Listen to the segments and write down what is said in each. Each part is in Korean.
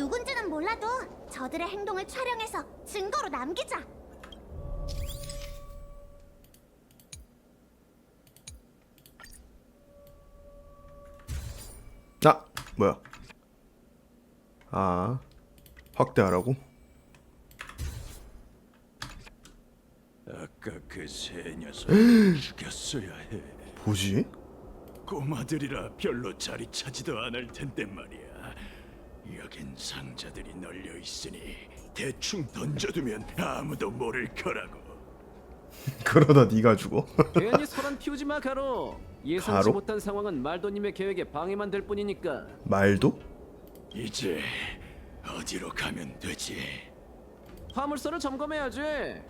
누군지는 몰라도 저들의 행동을 촬영해서 증거로 남기자. 아! 뭐야? 아, 확대하라고? 아까 그 세 녀석 죽였어야 해. 뭐지? 꼬마들이라 별로 자리 차지도 않을 텐데 말이야. 여긴 상자들이 널려 있으니 대충 던져두면 아무도 모를 거라고. 그러다 네가 죽어? 괜히 소란 피우지 마, 가로. 예상치 가로? 못한 상황은 말도님의 계획에 방해만 될 뿐이니까. 말도? 이제 어디로 가면 되지? 화물선을 점검해야지.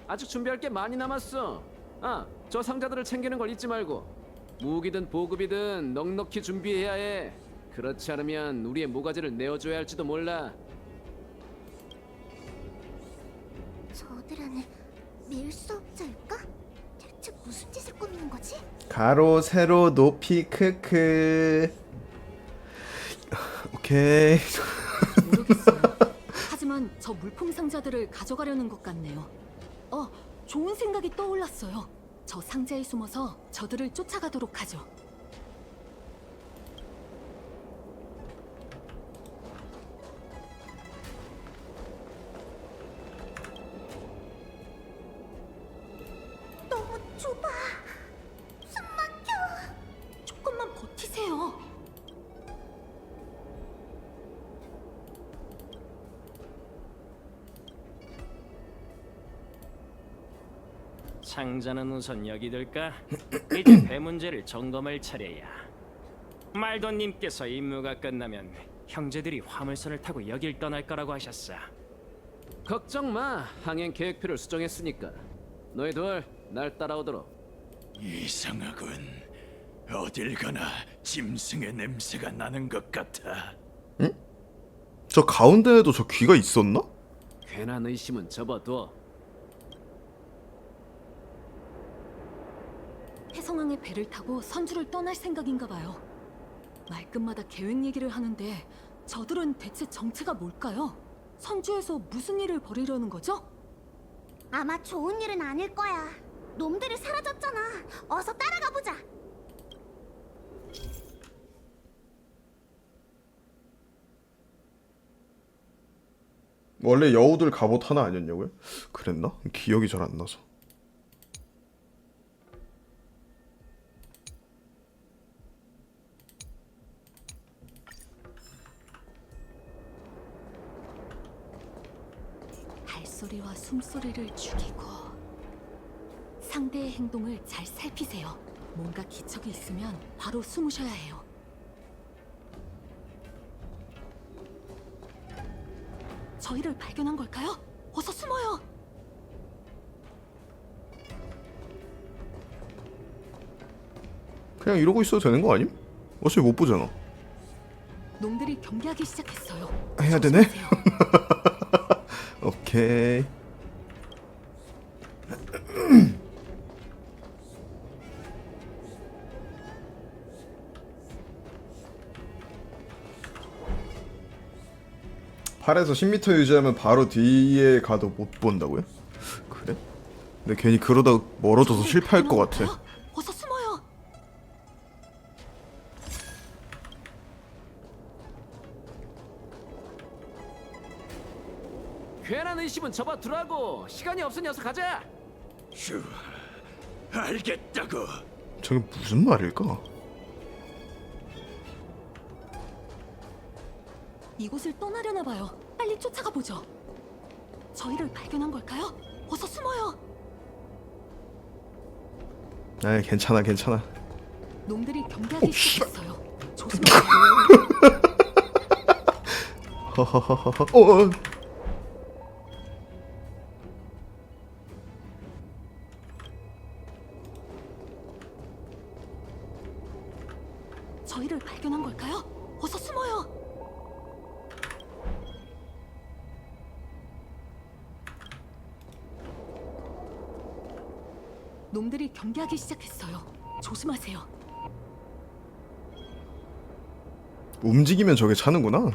아직 준비할 게 많이 남았어. 아, 저 상자들을 챙기는 걸 잊지 말고. 무기든 보급이든 넉넉히 준비해야 해. 그렇지 않으면 우리의 모가지를 내어줘야 할지도 몰라. 저들 안에 밀수업자일까? 대체 무슨 짓을 꾸미는 거지? 가로, 세로, 높이, 크크. 오케이. 모르겠어요. 하지만 저 물품 상자들을 가져가려는 것 같네요. 좋은 생각이 떠올랐어요. 저 상자에 숨어서 저들을 쫓아가도록 하죠. 너무 좁아. 숨 막혀. 조금만 버티세요. 상자는 우선 여기 둘까? 이제 배 문제를 점검할 차례야. 말도님께서 임무가 끝나면 형제들이 화물선을 타고 여길 떠날 거라고 하셨어. 걱정 마. 항행 계획표를 수정했으니까. 너희들 날 따라오도록. 이상하군. 어딜 가나 짐승의 냄새가 나는 것 같아. 저 가운데에도 저 귀가 있었나? 괜한 의심은 접어둬. 해성항의 배를 타고 선주를 떠날 생각인가 봐요. 말끝마다 계획 얘기를 하는데 저들은 대체 정체가 뭘까요? 선주에서 무슨 일을 벌이려는 거죠? 아마 좋은 일은 아닐 거야. 놈들이 사라졌잖아. 어서 따라가 보자. 원래 여우들 갑옷 하나 아니었냐고요? 그랬나? 기억이 잘 안 나서. 발소리와 숨소리를 죽이고 상대의 행동을 잘 살피세요. 뭔가 기척이 있으면 바로 숨으셔야 해요. 저희를 발견한 걸까요? 어서 숨어요. 그냥 이러고 있어도 되는 거 아님? 어차피 못 보잖아. 놈들이 경계하기 시작했어요. 해야 되네? 조심하세요. 오케이. 팔에서 10m 유지하면 바로 뒤에 가도 못 본다고요? 그래? 근데 괜히 그러다 멀어져서 저희를 실패할 것 발견한 같아. 걸까요? 어서 숨어요. 괜한 의심은 접어두라고. 시간이 없으니 어서 가자. 휴, 알겠다고. 저게 무슨 말일까? 이곳을 떠나려나 봐요. 빨리 쫓아가 보죠. 저희를 발견한 걸까요? 어서 숨어요. 아, 괜찮아, 괜찮아. 놈들이 경계하기 씨발. 시작했어요. 조심하세요. 허허허허. 저희를 발견한 걸까요? 어서 숨어요. 놈들이 경계하기 시작했어요. 조심하세요. 움직이면 저게 차는구나.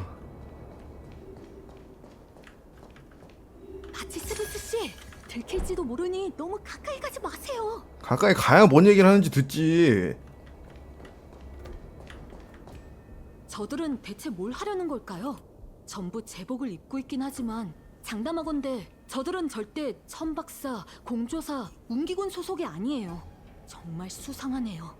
가까이 가야 뭔 얘기를 하는지 듣지. 저들은 대체 뭘 하려는 걸까요? 전부 제복을 입고 있긴 하지만 장담하건대 저들은 절대 천박사, 공조사, 운기군 소속이 아니에요. 정말 수상하네요.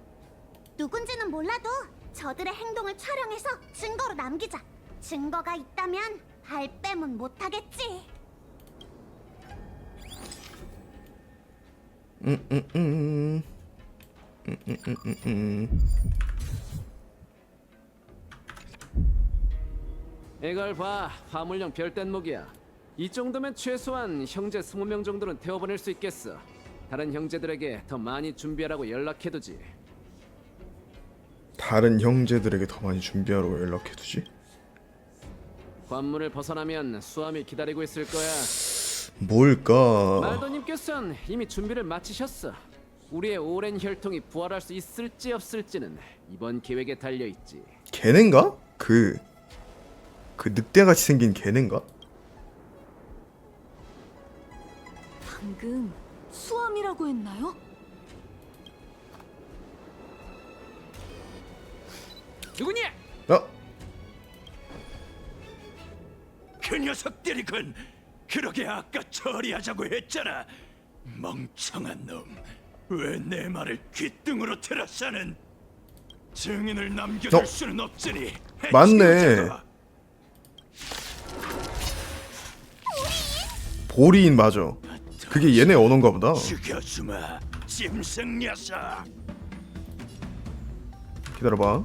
누군지는 몰라도 저들의 행동을 촬영해서 증거로 남기자. 증거가 있다면 발뺌은 못하겠지. 이걸 봐, 화물용 별뗏목이야. 이 정도면 최소한 형제 20명 정도는 태워보낼 수 있겠어. 다른 형제들에게 더 많이 준비하라고 연락해두지. 다른 형제들에게 더 많이 준비하라고 연락해두지. 관문을 벗어나면 수함이 기다리고 있을 거야. 뭘까? 말도님께서는 이미 준비를 마치셨어. 우리의 오랜 혈통이 부활할 수 있을지 없을지는 이번 계획에 달려있지. 걔넨가? 그 늑대같이 생긴 걔넨가? 방금 수암이라고 했나요? 누구냐? 어? 그 녀석들이군. 그러게 아까 처리하자고 했잖아. 멍청한 놈. 왜 내 말을 귓등으로 들었사는? 증인을 남겨둘 어? 수는 없으니 맞네. 해치우자고. 보리인 맞아. 그게 얘네 언어인가 보다. 죽여주마, 짐승 녀석. 기다려봐.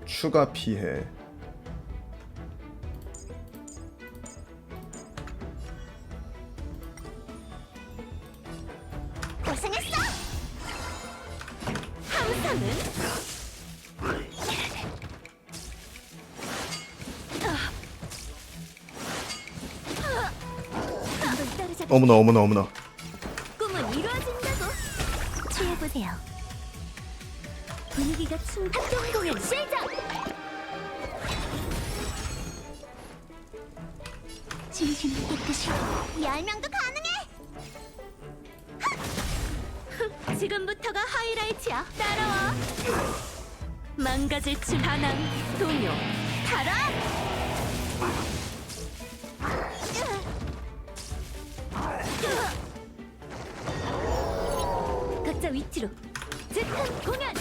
추가 피해. 고생했어. 함선은 한번 따라잡을 어머나 어머나 어머나. 꿈은 이루어진다고. 취해보세요. 분위기가 합동 공연 시작. 진심을 깨끗이 10명도 가능해. 지금부터가 하이라이트야. 따라와. 망가질 줄 하나 동요 달아. 각자 위치로 즉흥 공연.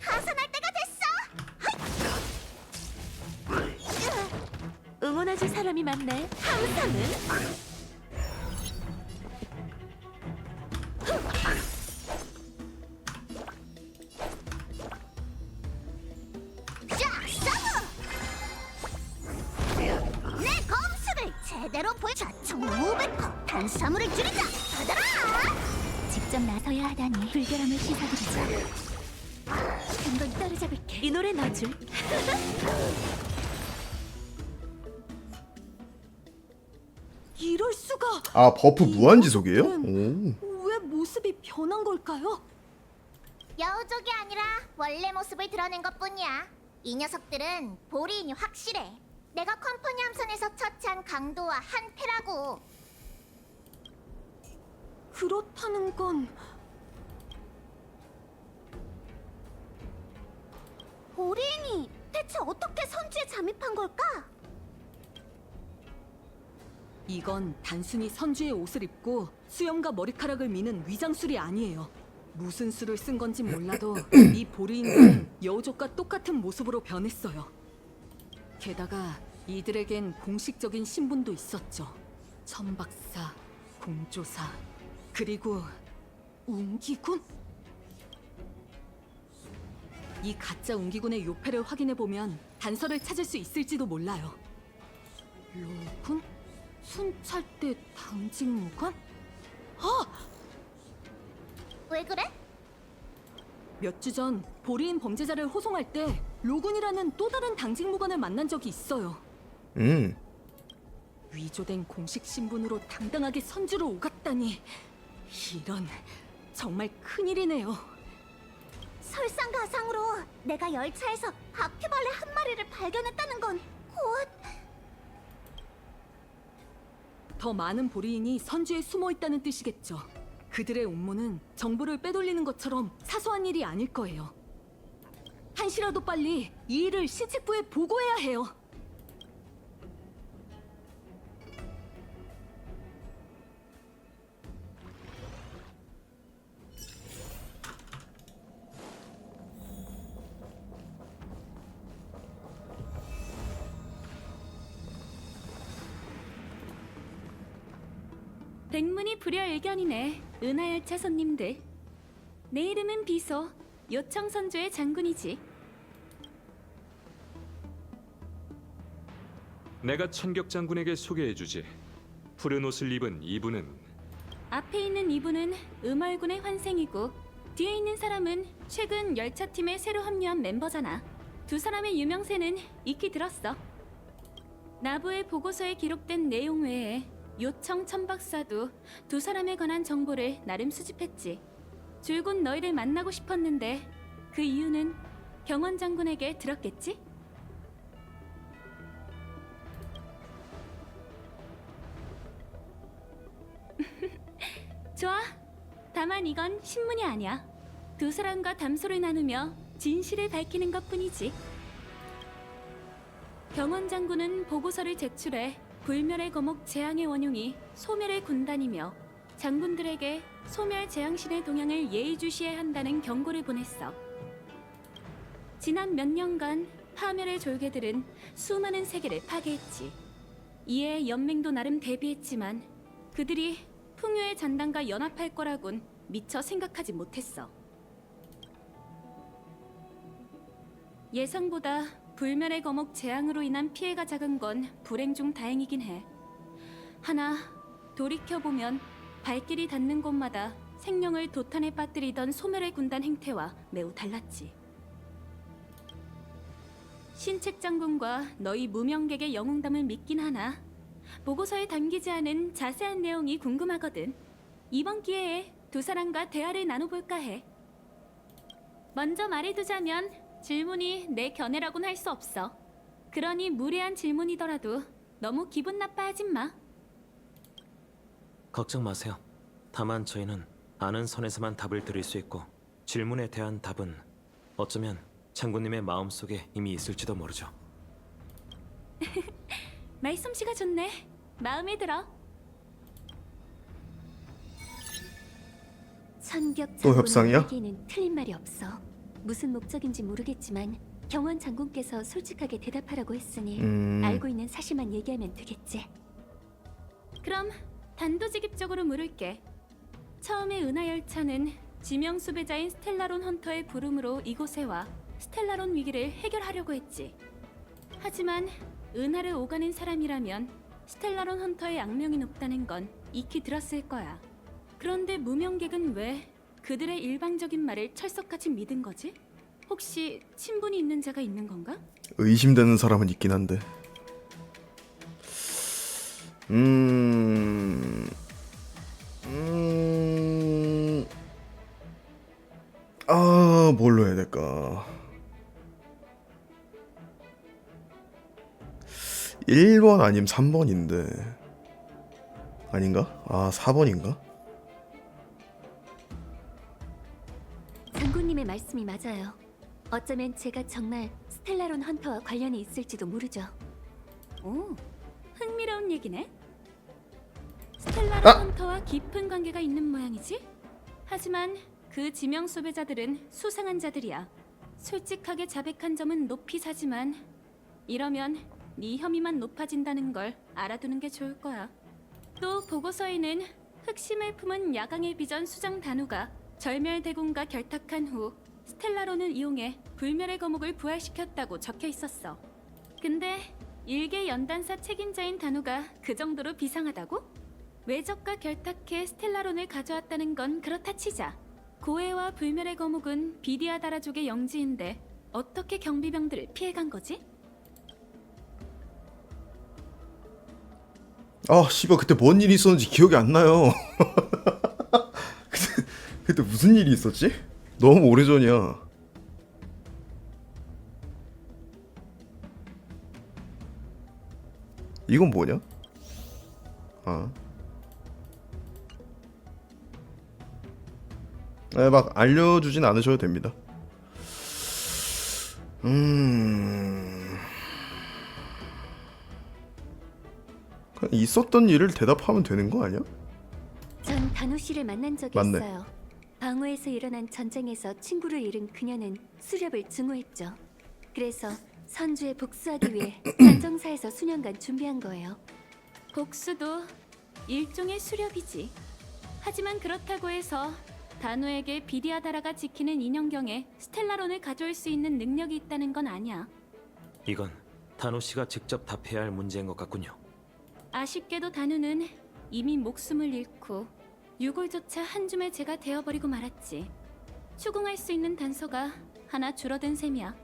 하산할 때가 됐어. 응원해줄 사람이 많네. 함선은 내 검수를 제대로 보여. 자총 500호 탄수화물을 줄이자. 받아라. 직접 나서야 하다니 불결함을 씻어드리자. 한번 따라잡을게. 이 노래 넣어줄. 이럴 수가! 아 버프 무한지속이에요? 오. 왜 모습이 변한 걸까요? 여우족이 아니라 원래 모습을 드러낸 것뿐이야. 이 녀석들은 보리인이 확실해. 내가 컴퍼니 함선에서 처치한 강도와 한패라고. 그렇다는 건 보리인이 대체 어떻게 선주에 잠입한 걸까? 이건 단순히 선주의 옷을 입고 수염과 머리카락을 미는 위장술이 아니에요. 무슨 수를 쓴 건진 몰라도 이 보리인들은 여우족과 똑같은 모습으로 변했어요. 게다가 이들에겐 공식적인 신분도 있었죠. 천박사, 공조사, 그리고 운기군? 이 가짜 운기군의 요패를 확인해보면 단서를 찾을 수 있을지도 몰라요. 로군? 순찰대 당직무관? 왜 그래? 몇 주 전 보리인 범죄자를 호송할 때 로군이라는 또 다른 당직무관을 만난 적이 있어요. 위조된 공식 신분으로 당당하게 선주로 오갔다니 이런 정말 큰일이네요. 설상가상으로 내가 열차에서 바퀴벌레 한 마리를 발견했다는 건 곧 더 많은 보리인이 선주에 숨어 있다는 뜻이겠죠. 그들의 음모는 정보를 빼돌리는 것처럼 사소한 일이 아닐 거예요. 한시라도 빨리 이 일을 신책부에 보고해야 해요. 백문이 불여일견이네. 은하열차 손님들. 내 이름은 비소. 요청선조의 장군이지. 내가 천격 장군에게 소개해주지. 푸른 옷을 입은 이분은 앞에 있는 이분은 음월군의 환생이고 뒤에 있는 사람은 최근 열차팀에 새로 합류한 멤버잖아. 두 사람의 유명세는 익히 들었어. 나부의 보고서에 기록된 내용 외에 요청 천박사도 두 사람에 관한 정보를 나름 수집했지. 줄곧 너희를 만나고 싶었는데 그 이유는 경원 장군에게 들었겠지? 좋아. 다만 이건 신문이 아니야. 두 사람과 담소를 나누며 진실을 밝히는 것뿐이지. 경원 장군은 보고서를 제출해 불멸의 거목 재앙의 원흉이 소멸의 군단이며 장군들에게 소멸 재앙신의 동향을 예의주시해야 한다는 경고를 보냈어. 지난 몇 년간 파멸의 졸개들은 수많은 세계를 파괴했지. 이에 연맹도 나름 대비했지만 그들이 풍요의 잔당과 연합할 거라곤 미처 생각하지 못했어. 예상보다 불멸의 거목 재앙으로 인한 피해가 작은 건 불행 중 다행이긴 해. 하나 돌이켜보면 발길이 닿는 곳마다 생명을 도탄에 빠뜨리던 소멸의 군단 행태와 매우 달랐지. 신책 장군과 너희 무명객의 영웅담을 믿긴 하나 보고서에 담기지 않은 자세한 내용이 궁금하거든. 이번 기회에 두 사람과 대화를 나눠볼까 해. 먼저 말해두자면 질문이 내 견해라고는 할 수 없어. 그러니 무례한 질문이더라도 너무 기분 나빠하진 마. 걱정 마세요. 다만 저희는 아는 선에서만 답을 드릴 수 있고 질문에 대한 답은 어쩌면 장군님의 마음속에 이미 있을지도 모르죠. 말솜씨가 좋네. 마음에 들어. 천격 또 협상이야? 장군에게는 틀린 말이 없어. 무슨 목적인지 모르겠지만 경원 장군께서 솔직하게 대답하라고 했으니 알고 있는 사실만 얘기하면 되겠지. 그럼 단도직입적으로 물을게. 처음에 은하열차는 지명 수배자인 스텔라론 헌터의 부름으로 이곳에 와 스텔라론 위기를 해결하려고 했지. 하지만 은하를 오가는 사람이라면 스텔라론 헌터의 악명이 높다는 건 익히 들었을 거야. 그런데 무명객은 왜 그들의 일방적인 말을 철석같이 믿은 거지? 혹시 친분이 있는 자가 있는 건가? 의심되는 사람은 있긴 한데. 뭘로 해야 될까? 1번 아니면 3번인데 아닌가? 4번인가? 장군님의 말씀이 맞아요. 어쩌면 제가 정말 스텔라론 헌터와 관련이 있을지도 모르죠. 오, 흥미로운 얘기네. 스텔라론 헌터와 깊은 관계가 있는 모양이지? 하지만 그 지명 수배자들은 수상한 자들이야. 솔직하게 자백한 점은 높이 사지만 이러면 네 혐의만 높아진다는 걸 알아두는 게 좋을 거야. 또 보고서에는 흑심을 품은 야광의 비전 수장 단우가 절멸대군과 결탁한 후 스텔라론을 이용해 불멸의 거목을 부활시켰다고 적혀 있었어. 근데 일개 연단사 책임자인 단우가 그 정도로 비상하다고? 외적과 결탁해 스텔라론을 가져왔다는 건 그렇다 치자. 고해와 불멸의 거목은 비디아다라족의 영지인데 어떻게 경비병들을 피해간 거지? 씨발 그때 뭔 일이 있었는지 기억이 안 나요. 그때 무슨 일이 있었지? 너무 오래전이야. 이건 뭐냐? 아. 네, 막 알려주진 않으셔도 됩니다. 그냥 있었던 일을 대답하면 되는 거 아니야? 전 단호 씨를 만난 적이 맞네. 있어요. 방어에서 일어난 전쟁에서 친구를 잃은 그녀는 수렵을 증오했죠. 그래서 선주에 복수하기 위해 단정사에서 수년간 준비한 거예요. 복수도 일종의 수렵이지. 하지만 그렇다고 해서 단호에게 비디아다라가 지키는 인형경에 스텔라론을 가져올 수 있는 능력이 있다는 건 아니야. 이건 다노 씨가 직접 답해야 할 문제인 것 같군요. 아쉽게도 단호는 이미 목숨을 잃고 유골조차 한 줌의 재가 되어버리고 말았지. 추궁할 수 있는 단서가 하나 줄어든 셈이야.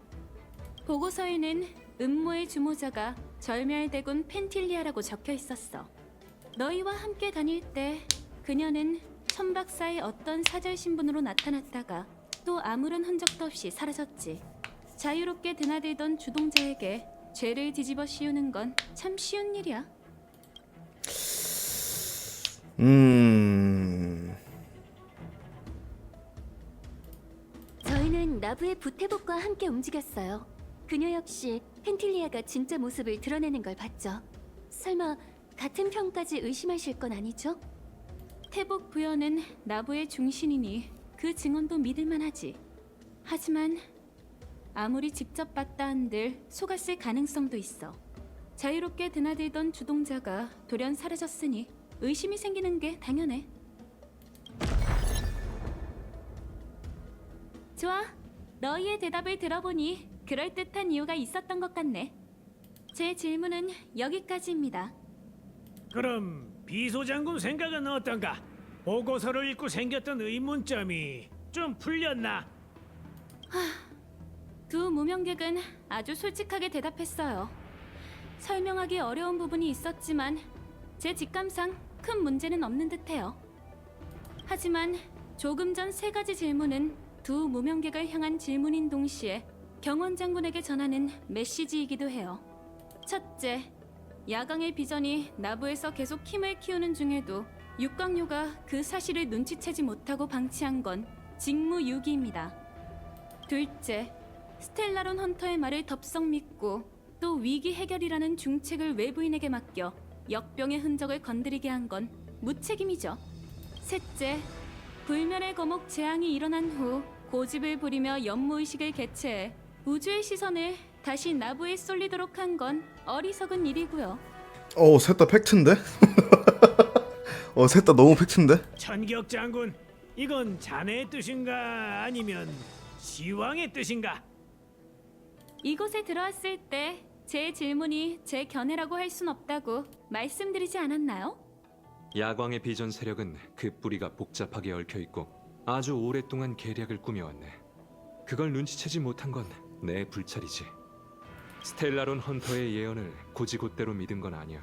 보고서에는 음모의 주모자가 절멸대군 펜틸리아라고 적혀 있었어. 너희와 함께 다닐 때 그녀는 천박사의 어떤 사절 신분으로 나타났다가 또 아무런 흔적도 없이 사라졌지. 자유롭게 드나들던 주동자에게 죄를 뒤집어 씌우는 건 참 쉬운 일이야. 저희는 나부의 부태복과 함께 움직였어요. 그녀 역시 펜틸리아가 진짜 모습을 드러내는 걸 봤죠. 설마 같은 편까지 의심하실 건 아니죠? 태복 부여는 나부의 중신이니 그 증언도 믿을만하지. 하지만 아무리 직접 봤다 한들 속았을 가능성도 있어. 자유롭게 드나들던 주동자가 돌연 사라졌으니 의심이 생기는 게 당연해. 좋아, 너희의 대답을 들어보니 그럴듯한 이유가 있었던 것 같네. 제 질문은 여기까지입니다. 그럼 비소장군 생각은 어떤가? 보고서를 읽고 생겼던 의문점이 좀 풀렸나? 두 무명객은 아주 솔직하게 대답했어요. 설명하기 어려운 부분이 있었지만 제 직감상 큰 문제는 없는 듯해요. 하지만 조금 전 세 가지 질문은 두 무명객을 향한 질문인 동시에 경원 장군에게 전하는 메시지이기도 해요. 첫째, 야광의 비전이 나부에서 계속 힘을 키우는 중에도 육광요가 그 사실을 눈치채지 못하고 방치한 건 직무유기입니다. 둘째, 스텔라론 헌터의 말을 덥석 믿고 또 위기 해결이라는 중책을 외부인에게 맡겨 역병의 흔적을 건드리게 한 건 무책임이죠. 셋째, 불멸의 거목 재앙이 일어난 후 고집을 부리며 연무의식을 개최해 우주의 시선을 다시 나부에 쏠리도록 한 건 어리석은 일이고요. 셋 다 팩트인데? 셋 다 너무 팩트인데? 천격 장군, 이건 자네의 뜻인가 아니면 시왕의 뜻인가? 이곳에 들어왔을 때 제 질문이 제 견해라고 할 순 없다고 말씀드리지 않았나요? 야광의 비전 세력은 그 뿌리가 복잡하게 얽혀 있고 아주 오랫동안 계략을 꾸며왔네. 그걸 눈치채지 못한 건 내 불찰이지. 스텔라론 헌터의 예언을 고지곳대로 믿은 건 아니야.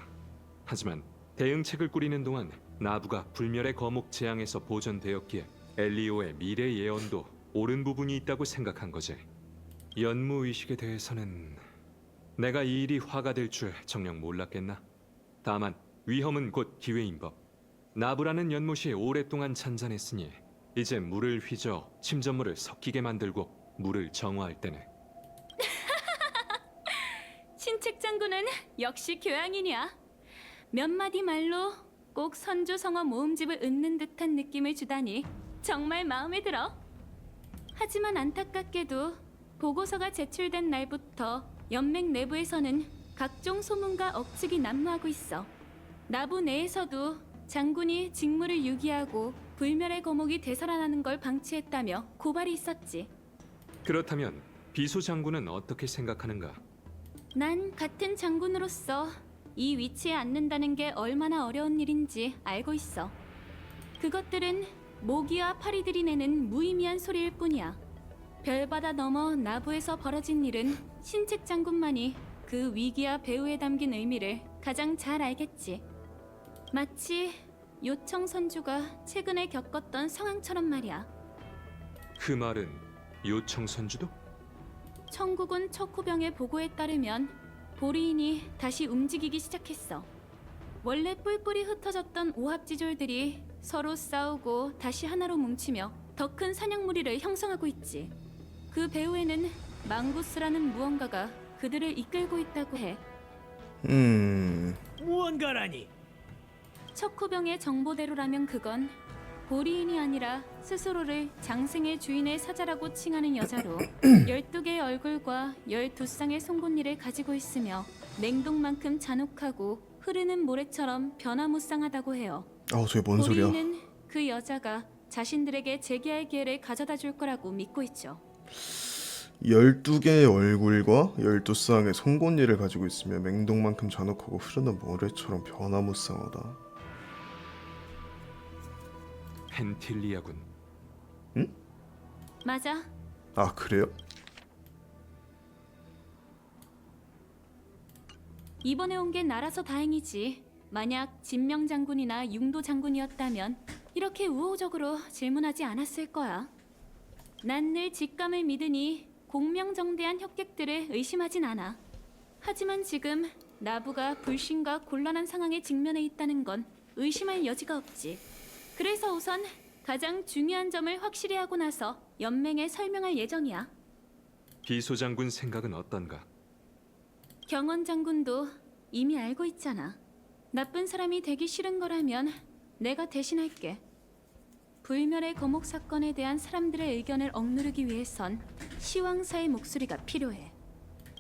하지만 대응책을 꾸리는 동안 나부가 불멸의 거목 재앙에서 보존되었기에 엘리오의 미래 예언도 옳은 부분이 있다고 생각한 거지. 연무 의식에 대해서는 내가 이 일이 화가 될 줄 정녕 몰랐겠나? 다만 위험은 곧 기회인 법. 나부라는 연못이 오랫동안 잔잔했으니 이제 물을 휘저 침전물을 섞이게 만들고 물을 정화할 때네. 신책 장군은 역시 교양이냐? 몇 마디 말로 꼭 선조 성어 모음집을 읊는 듯한 느낌을 주다니 정말 마음에 들어. 하지만 안타깝게도 보고서가 제출된 날부터 연맹 내부에서는 각종 소문과 억측이 난무하고 있어. 나부 내에서도 장군이 직무를 유기하고 불멸의 거목이 되살아나는 걸 방치했다며 고발이 있었지. 그렇다면 비소 장군은 어떻게 생각하는가? 난 같은 장군으로서 이 위치에 앉는다는 게 얼마나 어려운 일인지 알고 있어. 그것들은 모기와 파리들이 내는 무의미한 소리일 뿐이야. 별바다 넘어 나부에서 벌어진 일은 신책 장군만이 그 위기와 배후에 담긴 의미를 가장 잘 알겠지. 마치 요청 선주가 최근에 겪었던 상황처럼 말이야. 그 말은 요청 선주도? 청국은 척후병의 보고에 따르면 보리인이 다시 움직이기 시작했어. 원래 뿔뿔이 흩어졌던 오합지졸들이 서로 싸우고 다시 하나로 뭉치며 더 큰 사냥 무리를 형성하고 있지. 그 배후에는 망구스라는 무언가가 그들을 이끌고 있다고 해. 무언가라니. 척후병의 정보대로라면 그건 보리인이 아니라 스스로를 장생의 주인의 사자라고 칭하는 여자로 12개의 얼굴과 12쌍의 송곳니를 가지고 있으며 냉동만큼 잔혹하고 흐르는 모래처럼 변화무쌍하다고 해요. 저게 뭔 소리야? 보리인은 그 여자가 자신들에게 재기할 기회를 가져다 줄 거라고 믿고 있죠. 12개의 얼굴과 12쌍의 송곳니를 가지고 있으며 맹독만큼 잔혹하고 흐르는 모래처럼 변화무쌍하다. 펜틸리아군. 맞아. 아, 그래요? 이번에 온 게 나라서 다행이지. 만약 진명 장군이나 융도 장군이었다면 이렇게 우호적으로 질문하지 않았을 거야. 난 늘 직감을 믿으니 공명정대한 협객들을 의심하진 않아. 하지만 지금 나부가 불신과 곤란한 상황에 직면해 있다는 건 의심할 여지가 없지. 그래서 우선 가장 중요한 점을 확실히 하고 나서 연맹에 설명할 예정이야. 비소장군 생각은 어떤가? 경원 장군도 이미 알고 있잖아. 나쁜 사람이 되기 싫은 거라면 내가 대신할게. 불멸의 거목 사건에 대한 사람들의 의견을 억누르기 위해선 시왕사의 목소리가 필요해.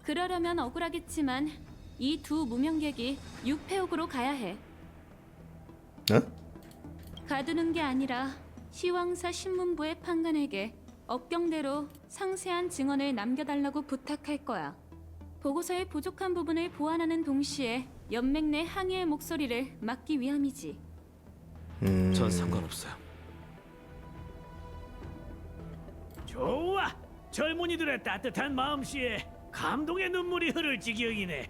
그러려면 억울하겠지만 이 두 무명객이 육패옥으로 가야 해. 네? 가두는 게 아니라 시왕사 신문부의 판관에게 업경대로 상세한 증언을 남겨달라고 부탁할 거야. 보고서의 부족한 부분을 보완하는 동시에 연맹 내 항의의 목소리를 막기 위함이지. 전 상관없어요. 좋아. 젊은이들의 따뜻한 마음씨에 감동의 눈물이 흐를 지경이네.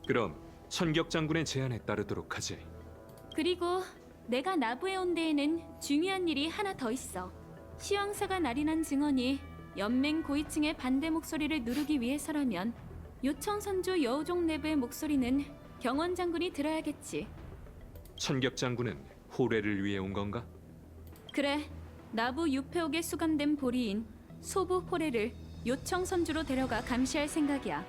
그럼 천격 장군의 제안에 따르도록 하지. 그리고 내가 나부에 온 데에는 중요한 일이 하나 더 있어. 시왕사가 날인한 증언이 연맹 고위층의 반대 목소리를 누르기 위해서라면 요청 선조 여우족 내부의 목소리는 경원 장군이 들어야겠지. 천격 장군은 호래를 위해 온 건가? 그래, 나부 유패옥에 수감된 보리인 소부 호래를 요청 선주로 데려가 감시할 생각이야.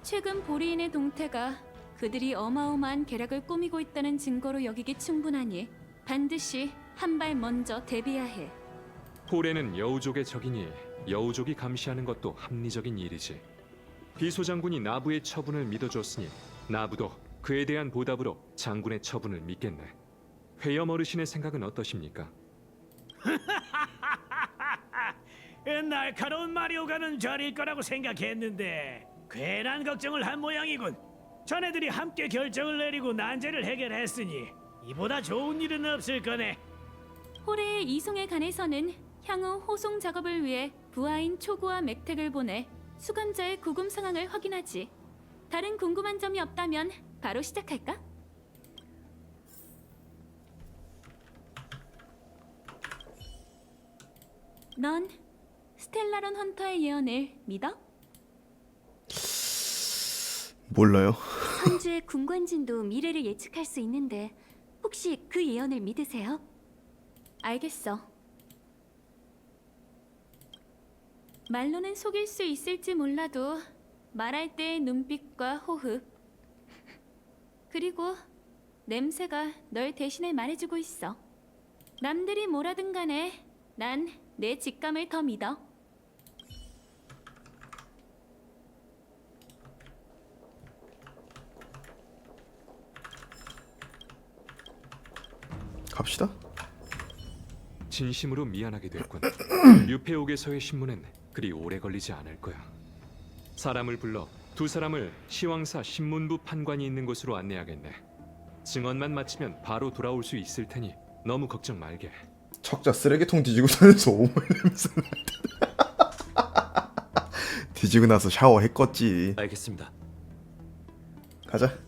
최근 보리인의 동태가 그들이 어마어마한 계략을 꾸미고 있다는 증거로 여기기 충분하니 반드시 한 발 먼저 대비해야 해. 호래는 여우족의 적이니 여우족이 감시하는 것도 합리적인 일이지. 비소장군이 나부의 처분을 믿어줬으니 나부도 그에 대한 보답으로 장군의 처분을 믿겠네. 회염 어르신의 생각은 어떠십니까? 날카로운 말이 오가는 자리일 거라고 생각했는데 괜한 걱정을 한 모양이군. 자네들이 함께 결정을 내리고 난제를 해결했으니 이보다 좋은 일은 없을 거네. 호래의 이송에 관해서는 향후 호송 작업을 위해 부하인 초구와 맥택을 보내 수감자의 구금 상황을 확인하지. 다른 궁금한 점이 없다면 바로 시작할까? 넌 스텔라론 헌터의 예언을 믿어? 몰라요. 선주의 군관진도 미래를 예측할 수 있는데 혹시 그 예언을 믿으세요? 알겠어. 말로는 속일 수 있을지 몰라도 말할 때의 눈빛과 호흡 그리고 냄새가 널 대신해 말해주고 있어. 남들이 뭐라든 간에 난 내 직감을 더 믿어. 갑시다. 진심으로 미안하게 됐군. 유페옥에서의 신문은 그리 오래 걸리지 않을 거야. 사람을 불러 두 사람을 시왕사 신문부 판관이 있는 곳으로 안내하겠네. 증언만 마치면 바로 돌아올 수 있을 테니 너무 걱정 말게. 척자 쓰레기통 뒤지고 다녀서 오물 냄새 난다. 뒤지고 나서 샤워했겠지. 알겠습니다. 가자.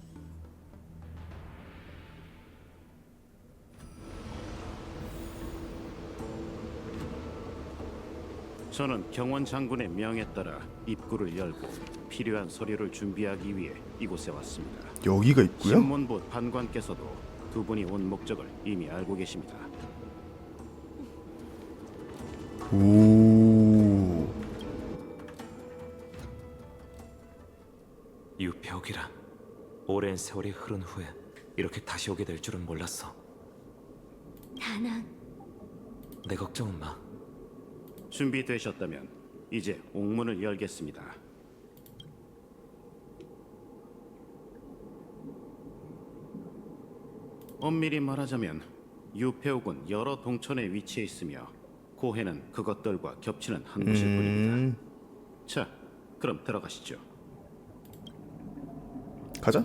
저는 경원 장군의 명에 따라 입구를 열고 필요한 서류를 준비하기 위해 이곳에 왔습니다. 여기가 있고요? 신문부 판관께서도 두 분이 온 목적을 이미 알고 계십니다. 오. 유폐옥이라. 오랜 세월이 흐른 후에 이렇게 다시 오게 될 줄은 몰랐어. 다낭. 내 걱정은 마. 준비되셨다면 이제 옥문을 열겠습니다. 엄밀히 말하자면 유폐옥은 여러 동천에 위치해 있으며 고해는 그것들과 겹치는 한 곳일 뿐입니다. 자, 그럼 들어가시죠. 가자.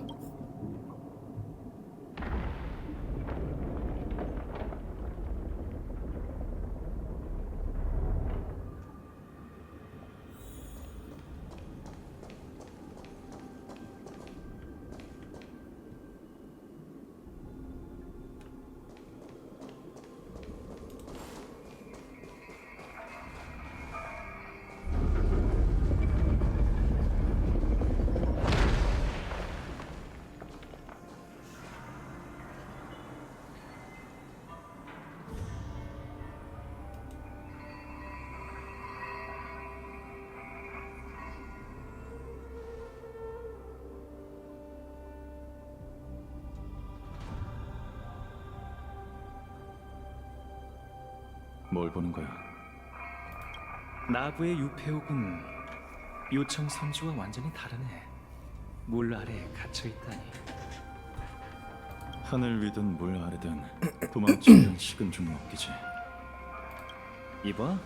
뭘 보는 거야? 나부의 유폐옥은 요청 선주와 완전히 다르네. 물 아래에 갇혀 있다니. 하늘 위든 물 아래든 도망치면 식은 죽 먹기지. 이봐,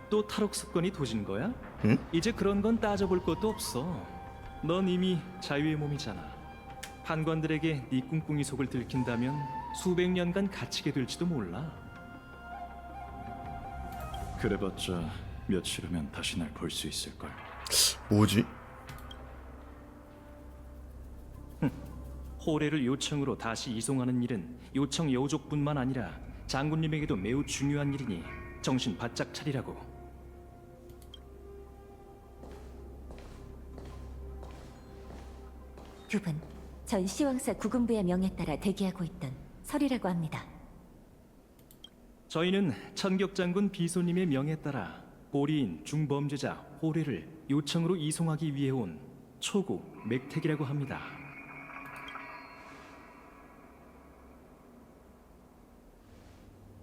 또 탈옥 습관이 도진 거야? 응? 이제 그런 건 따져볼 것도 없어. 넌 이미 자유의 몸이잖아. 판관들에게 네 꿍꿍이 속을 들킨다면 수백 년간 갇히게 될지도 몰라. 그래봤자 며칠 후면 다시 날 볼 수 있을걸. 뭐지? 호래를 요청으로 다시 이송하는 일은 요청 여우족뿐만 아니라 장군님에게도 매우 중요한 일이니 정신 바짝 차리라고. 그분 전 시왕사 구금부의 명에 따라 대기하고 있던 설이라고 합니다. 저희는 천격장군 비소님의 명에 따라 고리인 중범죄자 호래를 요청으로 이송하기 위해 온 초구 맥택이라고 합니다.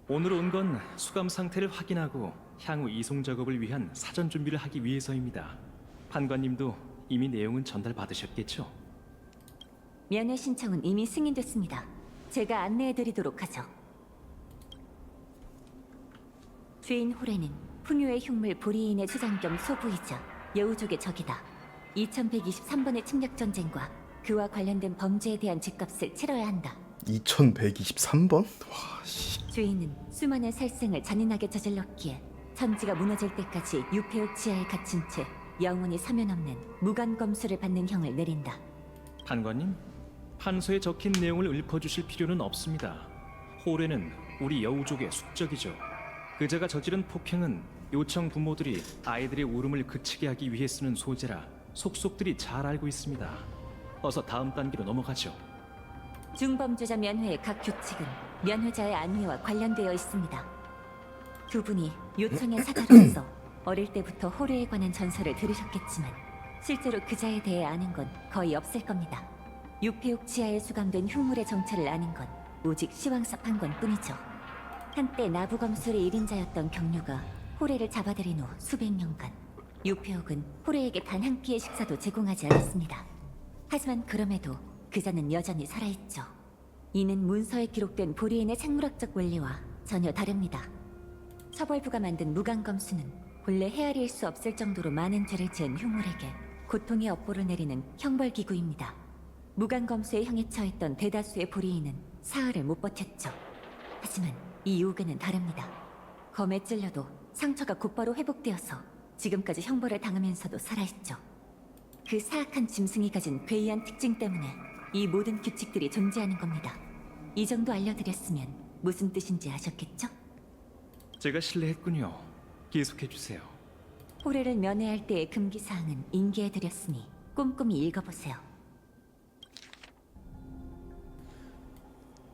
오늘 온 건 수감 상태를 확인하고 향후 이송 작업을 위한 사전 준비를 하기 위해서입니다. 판관님도 이미 내용은 전달받으셨겠죠? 면회 신청은 이미 승인됐습니다. 제가 안내해드리도록 하죠. 주인 호래는 풍요의 흉물 보리인의 수장 겸 소부이자 여우족의 적이다. 2123번의 침략 전쟁과 그와 관련된 범죄에 대한 죗값을 치러야 한다. 2123번? 와, 씨. 주인은 수많은 살생을 잔인하게 저질렀기에 천지가 무너질 때까지 유폐옥 지하에 갇힌 채 영원히 사면 없는 무관 검수를 받는 형을 내린다. 판관님, 판서에 적힌 내용을 읊어주실 필요는 없습니다. 호래는 우리 여우족의 숙적이죠. 그자가 저지른 폭행은 요청 부모들이 아이들의 울음을 그치게 하기 위해 쓰는 소재라 속속들이 잘 알고 있습니다. 어서 다음 단계로 넘어가죠. 중범죄자 면회의 각 규칙은 면회자의 안위와 관련되어 있습니다. 두 분이 요청의 사자로서 어릴 때부터 호래에 관한 전설을 들으셨겠지만 실제로 그자에 대해 아는 건 거의 없을 겁니다. 유폐옥 지하에 수감된 흉물의 정체를 아는 건 오직 시왕사 판관뿐이죠. 한때 나부검술의 1인자였던 경류가 호래를 잡아들인 후 수백 년간 유폐옥은 호래에게 단 한 끼의 식사도 제공하지 않았습니다. 하지만 그럼에도 그자는 여전히 살아있죠. 이는 문서에 기록된 보리인의 생물학적 원리와 전혀 다릅니다. 처벌부가 만든 무관검수는 본래 헤아릴 수 없을 정도로 많은 죄를 지은 흉물에게 고통의 업보를 내리는 형벌기구입니다. 무관검수의 형에 처했던 대다수의 보리인은 사흘을 못 버텼죠. 하지만 이 요괴는 다릅니다. 검에 찔려도 상처가 곧바로 회복되어서 지금까지 형벌을 당하면서도 살아있죠. 그 사악한 짐승이 가진 괴이한 특징 때문에 이 모든 규칙들이 존재하는 겁니다. 이 정도 알려드렸으면 무슨 뜻인지 아셨겠죠? 제가 실례했군요. 계속해주세요. 호래를 면회할 때의 금기사항은 인계해드렸으니 꼼꼼히 읽어보세요.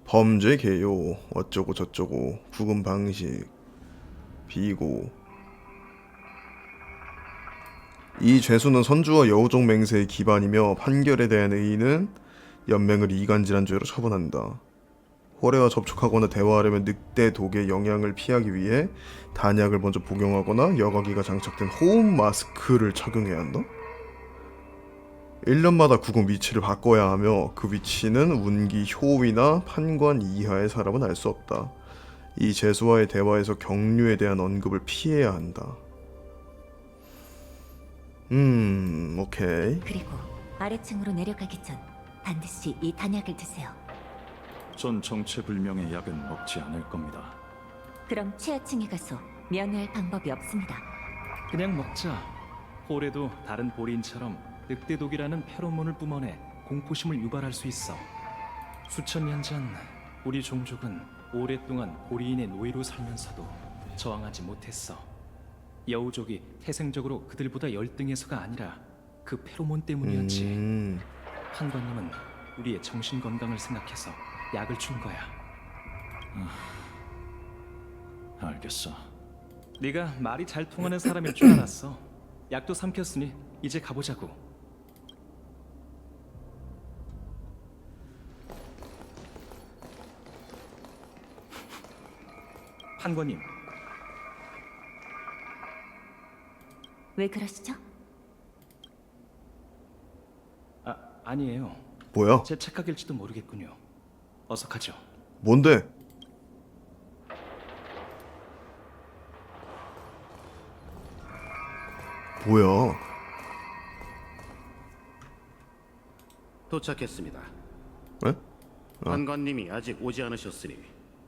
범죄 개요 어쩌고 저쩌고 구금 방식 비고 이 죄수는 선주와 여우족 맹세의 기반이며 판결에 대한 의의는 연맹을 이간질한 죄로 처분한다. 호래와 접촉하거나 대화하려면 늑대 독의 영향을 피하기 위해 단약을 먼저 복용하거나 여과기가 장착된 호흡 마스크를 착용해야 한다. 1년마다 구금 위치를 바꿔야 하며 그 위치는 운기 효위나 판관 이하의 사람은 알 수 없다. 이 죄수와의 대화에서 경류에 대한 언급을 피해야 한다. 오케이. 그리고 아래층으로 내려가기 전 반드시 이 단약을 드세요. 전 정체불명의 약은 먹지 않을 겁니다. 그럼 최하층에 가서 면회할 방법이 없습니다. 그냥 먹자. 호래도 다른 보리인처럼 늑대독이라는 페로몬을 뿜어내 공포심을 유발할 수 있어. 수천 년 전 우리 종족은 오랫동안 보리인의 노예로 살면서도 저항하지 못했어. 여우족이 태생적으로 그들보다 열등해서가 아니라 그 페로몬 때문이었지. 판관님은 우리의 정신 건강을 생각해서 약을 준 거야. 알겠어. 네가 말이 잘 통하는 사람일 줄 알았어. 약도 삼켰으니 이제 가보자고. 판관님, 왜 그러시죠? 아니에요. 뭐야? 제 착각일지도 모르겠군요. 어서 가죠. 뭔데? 뭐야? 도착했습니다. 에? 판관님이 아직 오지 않으셨으니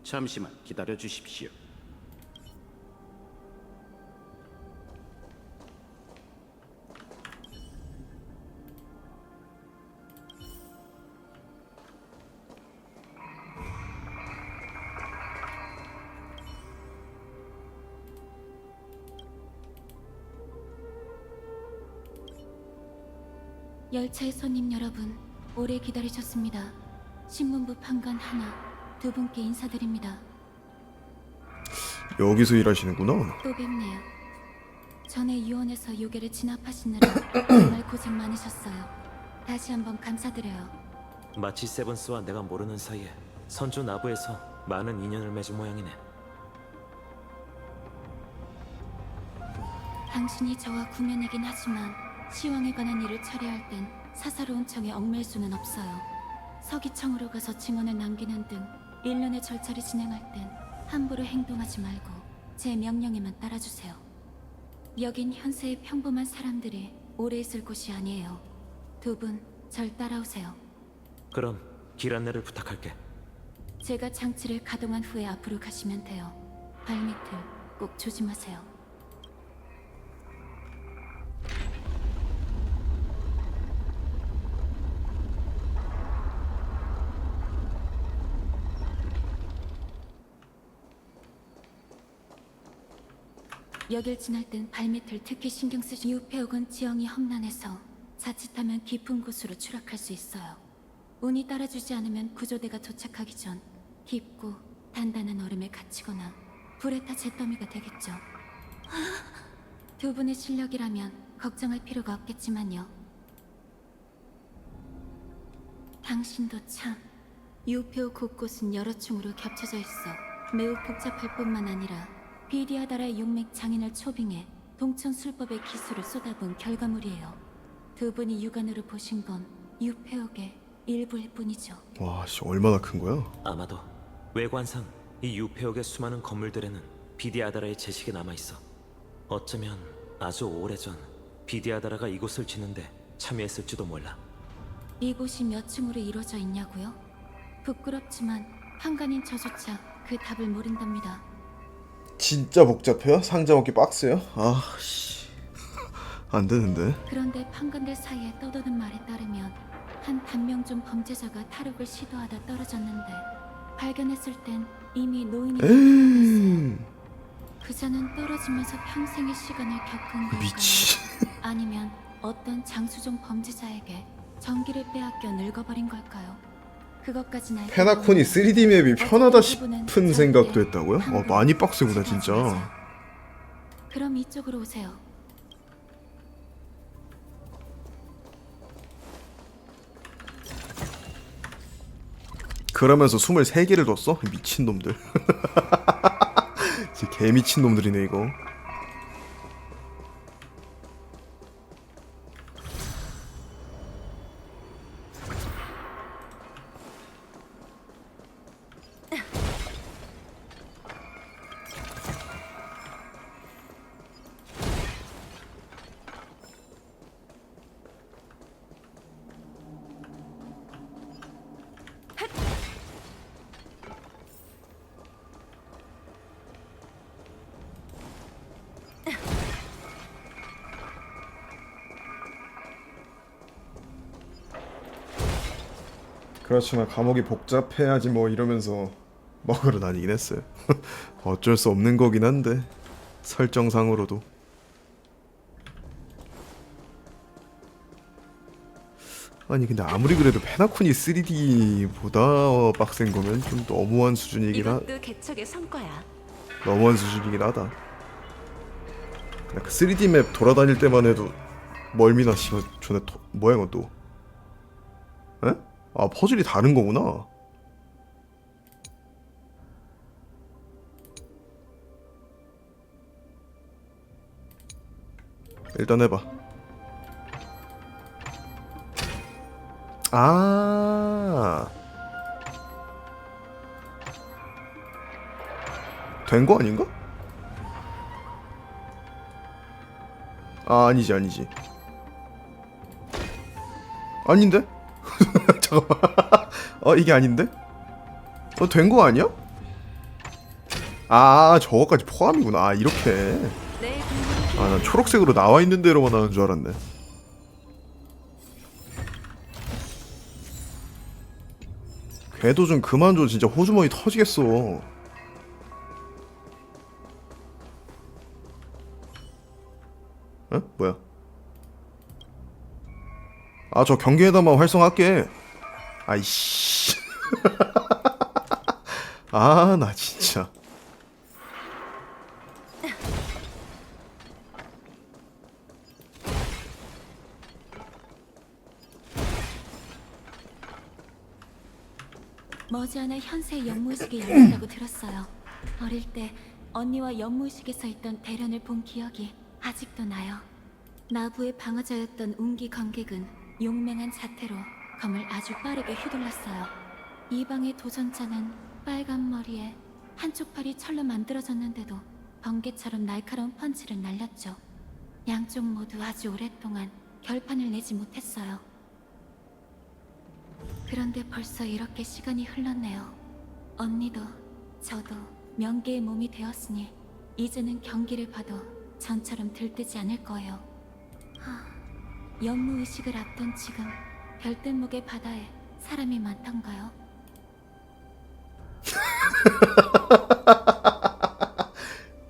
잠시만 기다려 주십시오. 열차의 손님 여러분, 오래 기다리셨습니다. 신문부 판관 하나, 두 분께 인사드립니다. 여기서 일하시는구나. 또 뵙네요. 전에 유언에서 요괴를 진압하시느라 정말 고생 많으셨어요. 다시 한번 감사드려요. 마치 세븐스와 내가 모르는 사이에 선주 나부에서 많은 인연을 맺은 모양이네. 당신이 저와 구면이긴 하지만 시황에 관한 일을 처리할 땐 사사로운 청에 얽매일 수는 없어요. 서기청으로 가서 증언을 남기는 등 일련의 절차를 진행할 땐 함부로 행동하지 말고 제 명령에만 따라주세요. 여긴 현세의 평범한 사람들이 오래 있을 곳이 아니에요. 두 분 절 따라오세요. 그럼 길 안내를 부탁할게. 제가 장치를 가동한 후에 앞으로 가시면 돼요. 발밑을 꼭 조심하세요. 여길 지날 땐 발밑을 특히 신경 쓰시. 유폐옥은 지형이 험난해서 자칫하면 깊은 곳으로 추락할 수 있어요. 운이 따라주지 않으면 구조대가 도착하기 전 깊고 단단한 얼음에 갇히거나 불에 타 잿더미가 되겠죠. 두 분의 실력이라면 걱정할 필요가 없겠지만요. 당신도 참. 유폐옥 곳곳은 여러 층으로 겹쳐져 있어 매우 복잡할 뿐만 아니라 비디아다라의 용맥 장인을 초빙해 동천 술법의 기술을 쏟아본 결과물이에요. 두 분이 육안으로 보신 건 유폐옥의 일부일 뿐이죠. 와, 씨, 얼마나 큰 거야? 아마도 외관상 이 유폐옥의 수많은 건물들에는 비디아다라의 재식이 남아있어. 어쩌면 아주 오래전 비디아다라가 이곳을 짓는데 참여했을지도 몰라. 이곳이 몇 층으로 이루어져 있냐고요? 부끄럽지만 판관인 저조차 그 답을 모른답니다. 진짜 복잡해요? 상자 먹기 빡세요? 아, 씨. 안 되는데. 그런데 판관들 사이에 떠도는 말에 따르면 한 단명종 범죄자가 탈옥을 시도하다 떨어졌는데 발견했을 땐 이미 노인이 되어 있어요. 그자는 떨어지면서 평생의 시간을 겪은 걸까요? 미치. 아니면 어떤 장수종 범죄자에게 전기를 빼앗겨 늙어버린 걸까요? 그것까지는 알기 페나콘이 어려워요. 3D 맵이 편하다 싶은 절대 생각도 했다고요? 함부로 많이 빡세구나 시도하지 진짜. 마세요. 그럼 이쪽으로 오세요. 그러면서 23개를 뒀어? 미친놈들. 진짜 개미친놈들이네 이거. 그렇지만 감옥이 복잡해야지 뭐 이러면서 먹으러 다니긴 했어요. 어쩔 수 없는 거긴 한데 설정상으로도. 아니 근데 아무리 그래도 페나콘이 3D보다 빡센 거면 좀 너무한 수준이긴 이것도 개척의 성과야. 너무한 수준이긴 하다. 그냥 그 3D 맵 돌아다닐 때만 해도 멀미나 씨발 존나 뭐야 이건 또? 에? 아 퍼즐이 다른 거구나. 일단 해봐. 아, 된 거 아닌가? 아 아니지 아니지. 아닌데? 잠깐만. 이게 아닌데? 된 거 아니야? 아 저거까지 포함이구나. 아 이렇게. 아 난 초록색으로 나와 있는 대로만 하는 줄 알았네. 궤도 좀 그만 줘. 진짜 호주머니 터지겠어. 에? 뭐야? 아 저 경계에다만 활성화할게. 아이씨. 아 나 진짜. 머지않아 현세 연무의식이 열린다고 들었어요. 어릴 때 언니와 연무의식에서 있던 대련을 본 기억이 아직도 나요. 나부의 방어자였던 운기 관객은 용맹한 자태로 검을 아주 빠르게 휘둘렀어요. 이방의 도전자는 빨간 머리에 한쪽 팔이 철로 만들어졌는데도 번개처럼 날카로운 펀치를 날렸죠. 양쪽 모두 아주 오랫동안 결판을 내지 못했어요. 그런데 벌써 이렇게 시간이 흘렀네요. 언니도 저도 명계의 몸이 되었으니 이제는 경기를 봐도 전처럼 들뜨지 않을 거예요. 연무의식을 앞둔 지금 별들목의 바다에 사람이 많던가요?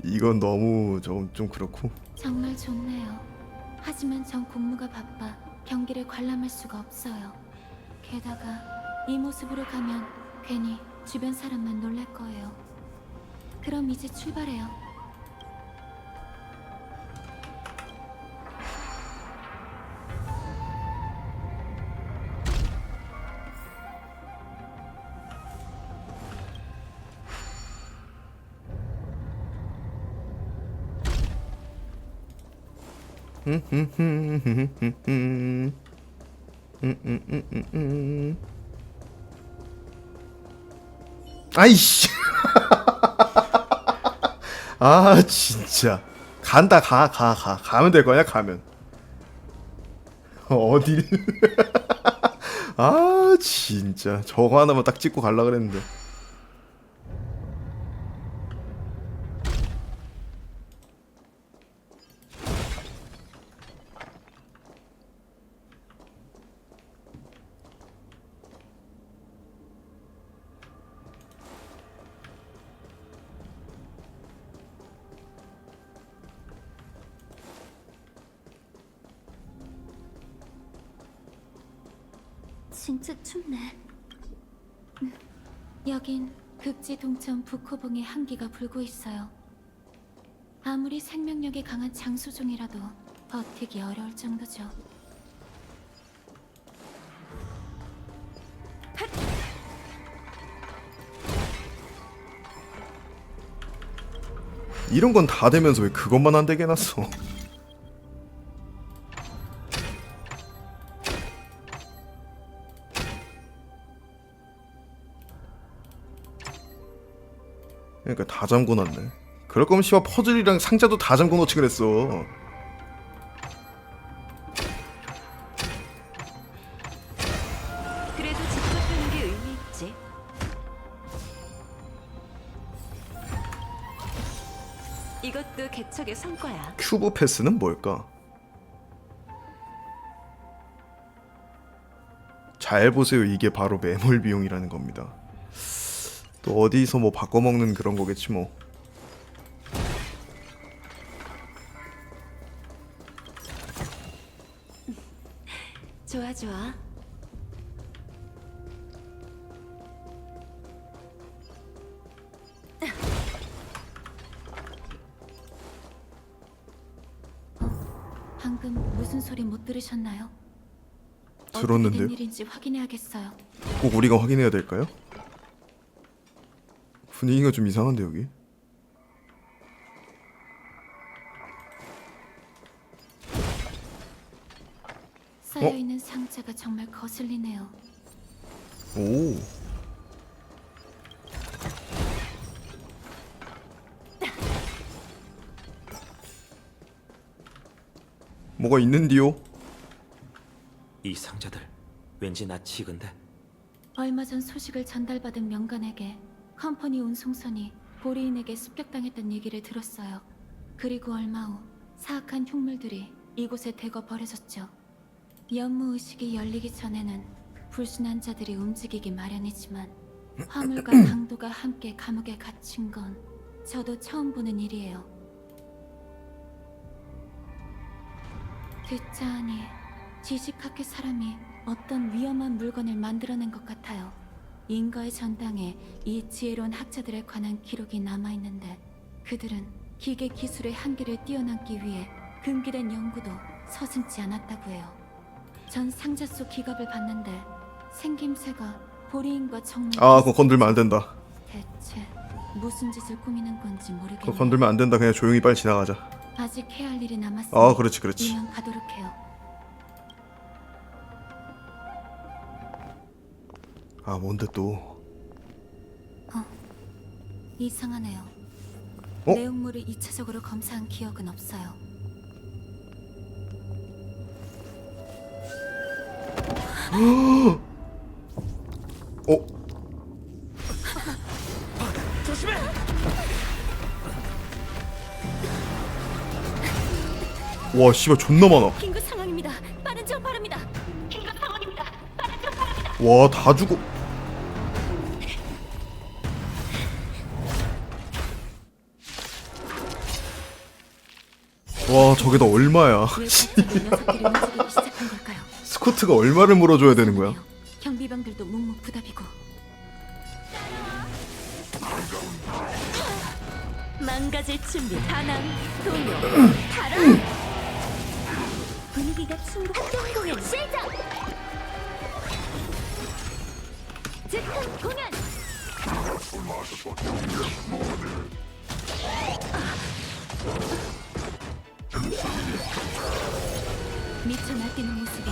이건 너무 좀 그렇고. 정말 좋네요. 하지만 전 공무가 바빠 경기를 관람할 수가 없어요. 게다가 이 모습으로 가면 괜히 주변 사람만 놀랄 거예요. 그럼 이제 출발해요. 아이씨. 아 진짜 간다. 가면 될 거야. 가면 어디. 아 진짜 저거 하나만 딱 찍고 갈라 그랬는데. 진짜 춥네. 여긴 극지 동천 북호봉의 한기가 불고 있어요. 아무리 생명력이 강한 장수종이라도 버티기 어려울 정도죠. 이런 건 다 되면서 왜 그것만 안 되게 해놨어? 그러니까 다 잠궈놨네. 그럴 거면 씨발 퍼즐이랑 상자도 다 잠궈놓지 그랬어. 그래도 직접 하는 게 의미 있지. 이것도 개척의 성과야. 큐브 패스는 뭘까? 잘 보세요. 이게 바로 매몰 비용이라는 겁니다. 또 어디서 뭐 바꿔먹는 그런 거겠지 뭐. 좋아 좋아. 방금 무슨 소리 못 들으셨나요? 어떻게 들었는데요? 된 일인지 확인해야겠어요. 꼭 우리가 확인해야 될까요? 분위기가 좀 이상한데 여기. 쌓여있는 상자가 정말 거슬리네요. 오. 뭐가 있는디요? 이 상자들 왠지 낯이 익은데. 얼마 전 소식을 전달받은 명관에게 컴퍼니 운송선이 보리인에게 습격당했던 얘기를 들었어요. 그리고 얼마 후 사악한 흉물들이 이곳에 대거 버려졌죠. 연무의식이 열리기 전에는 불순한 자들이 움직이기 마련이지만 화물과 강도가 함께 감옥에 갇힌 건 저도 처음 보는 일이에요. 듣자 하니 지식학회 사람이 어떤 위험한 물건을 만들어낸 것 같아요. 인가의 전당에 이 지혜로운 학자들에 관한 기록이 남아있는데 그들은 기계 기술의 한계를 뛰어넘기 위해 금기된 연구도 서슴지 않았다고 해요. 전 상자 속 기갑을 봤는데 생김새가 보리인과 정말 그거 건들면 안 된다. 대체 무슨 짓을 꾸미는 건지 그거 모르겠네요. 건들면 안 된다. 그냥 조용히 빨리 지나가자. 아직 해야 할 일이 남았으니 그렇지 그렇지. 이만 가도록 해요. 뭔데 또. 이상하네요. 어? 내용물을 2차적으로 검사한 기억은 없어요. 조심해. 와 씨발 존나 많아. 긴급 상황입니다. 빠른 지원 바랍니다. 긴급 상황입니다. 빠른 지원 바랍니다. 와 다 죽어. 와 저게 다 얼마야? 왜 갑자기 녀석들이 움직이기 시작한 걸까요? 스코트가 얼마를 물어줘야 되는 거야? 경비병들도 묵묵부답이고. 망가질 준비. 반항, 동요, 타락. 분위기가 충분. 합동 공연 시작. 즉흥 공연. 미쳐 날뛰는 모습이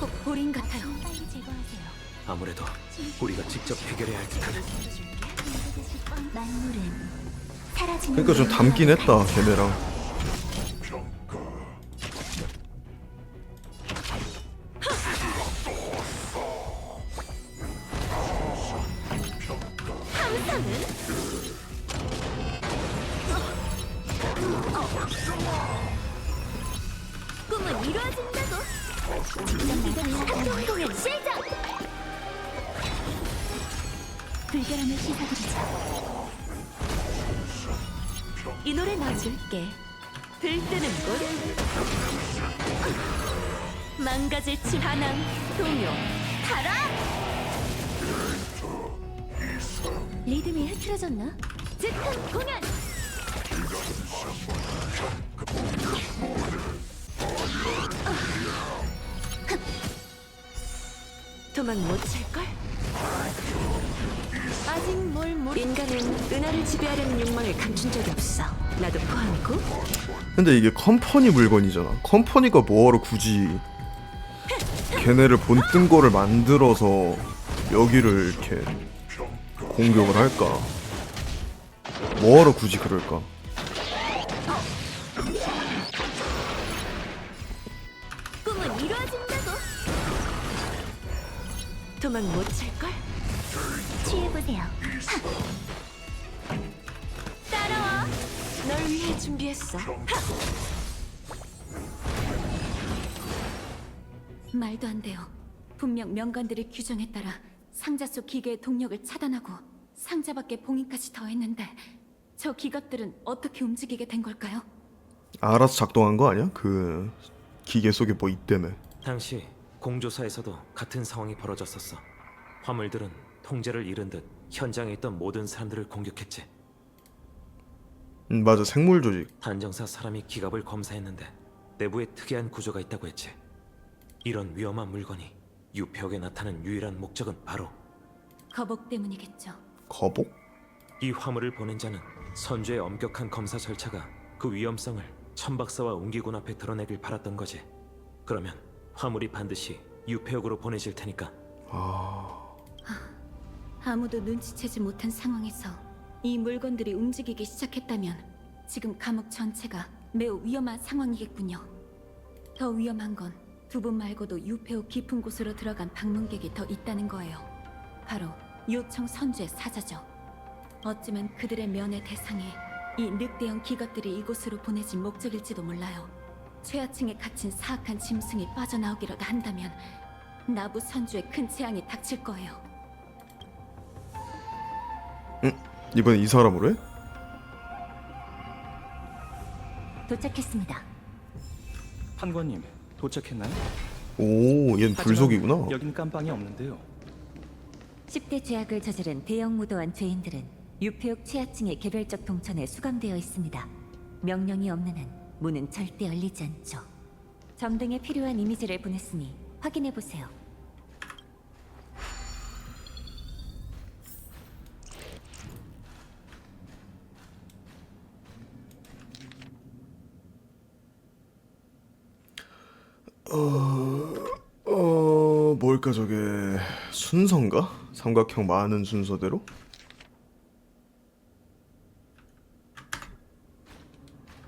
꼭 보린 같아요. 빨리 제거하세요. 아무래도 우리가 직접 해결해야 할 듯하네. 만물은 사라지는. 그러니까 좀 닮긴 했다 걔네랑. 꿈은 이루어진다고. 합동 공연 시작. 불결함을 씻어드리자. 이 노래 넣어줄게. 들뜨는 곳. 망가질 치 반항, 동요, 가라! 리듬이 흐트러졌나? 즉흥 공연! 도망 못 찰걸? 아직 뭘 모르... 인간은 은하를 지배하려는 욕망을 감춘 적이 없어. 나도 포함이고. 근데 이게 컴퍼니 물건이잖아. 컴퍼니가 뭐하러 굳이 걔네를 본뜬 거를 만들어서 여기를 이렇게 공격을 할까? 뭐하러 굳이 그럴까? 꿈은 이루어진다고! 도망 못 찰걸? 취해보세요. 따라와! 널 위해 준비했어. 말도 안 돼요. 분명 명관들의 규정에 따라 상자 속 기계의 동력을 차단하고 상자 밖에 봉인까지 더했는데 저 기갑들은 어떻게 움직이게 된 걸까요? 알아서 작동한 거 아니야? 그 기계 속에 뭐 있다며. 당시 공조사에서도 같은 상황이 벌어졌었어. 화물들은 통제를 잃은 듯 현장에 있던 모든 사람들을 공격했지. 맞아, 생물 조직. 단정사 사람이 기갑을 검사했는데 내부에 특이한 구조가 있다고 했지. 이런 위험한 물건이 유폐옥에 나타난 유일한 목적은 바로 거복 때문이겠죠. 거복? 이 화물을 보낸 자는 선주의 엄격한 검사 절차가 그 위험성을 천박사와 웅기군 앞에 드러내길 바랐던 거지. 그러면 화물이 반드시 유폐옥으로 보내질 테니까. 아무도 눈치채지 못한 상황에서 이 물건들이 움직이기 시작했다면 지금 감옥 전체가 매우 위험한 상황이겠군요. 더 위험한 건 두 분 말고도 유폐옥 깊은 곳으로 들어간 방문객이 더 있다는 거예요. 바로 요청 선주의 사자죠. 어쩌면 그들의 면회 대상이 이 늑대형 기갑들이 이곳으로 보내진 목적일지도 몰라요. 최하층에 갇힌 사악한 짐승이 빠져나오기라도 한다면 나부 선주에 큰 재앙이 닥칠 거예요. 이번엔 이 사람으로 해? 도착했습니다. 판관님, 도착했나요? 오, 얜 불속이구나. 하지만 여긴 깜빵이 없는데요. 10대 죄악을 저지른 대형 무도한 죄인들은 유폐옥 최하층의 개별적 동천에 수감되어 있습니다. 명령이 없는 한 문은 절대 열리지 않죠. 점등에 필요한 이미지를 보냈으니 확인해보세요. 뭘까 저게, 순서인가? 삼각형 많은 순서대로?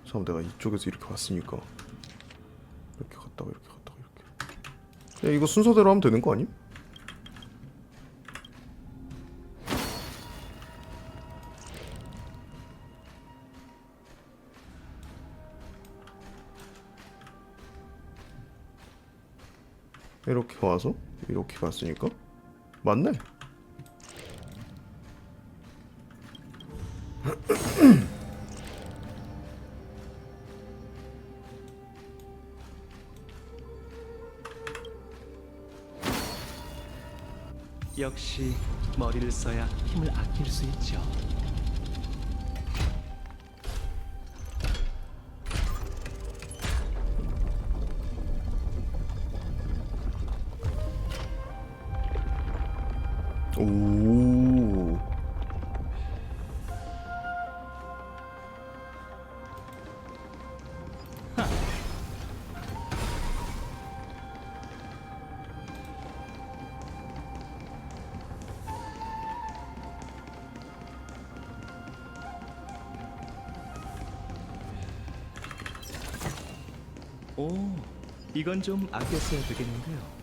잠깐, 내가 이쪽에서 이렇게 왔으니까 이렇게 갔다가 이렇게 갔다가 이렇게. 야, 이거 순서대로 하면 되는 거 아님? 이렇게 와서 이렇게 갔으니까 맞네. 역시 머리를 써야 힘을 아낄 수 있죠. 오. 오, 이건 좀 아껴 써야 되겠는데요.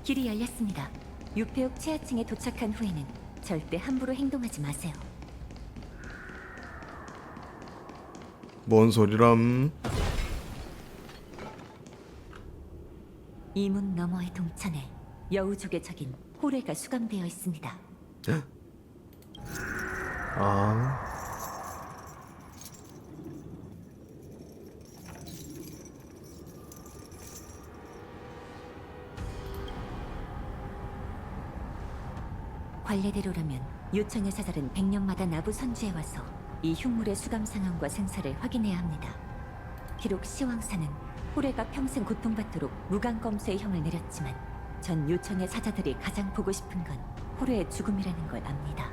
길이 열렸습니다. 유폐옥 최하층에 도착한 후에는 절대 함부로 행동하지 마세요. 뭔 소리람? 이 문 너머의 동천에 여우족의 적인 호레가 수감되어 있습니다. 아. 관례대로라면 요청의 사절은 100년마다 나부 선지에 와서 이 흉물의 수감 상황과 생사를 확인해야 합니다. 비록 시왕사는 호래가 평생 고통받도록 무간검수의 형을 내렸지만 전 요청의 사자들이 가장 보고 싶은 건 호래의 죽음이라는 걸 압니다.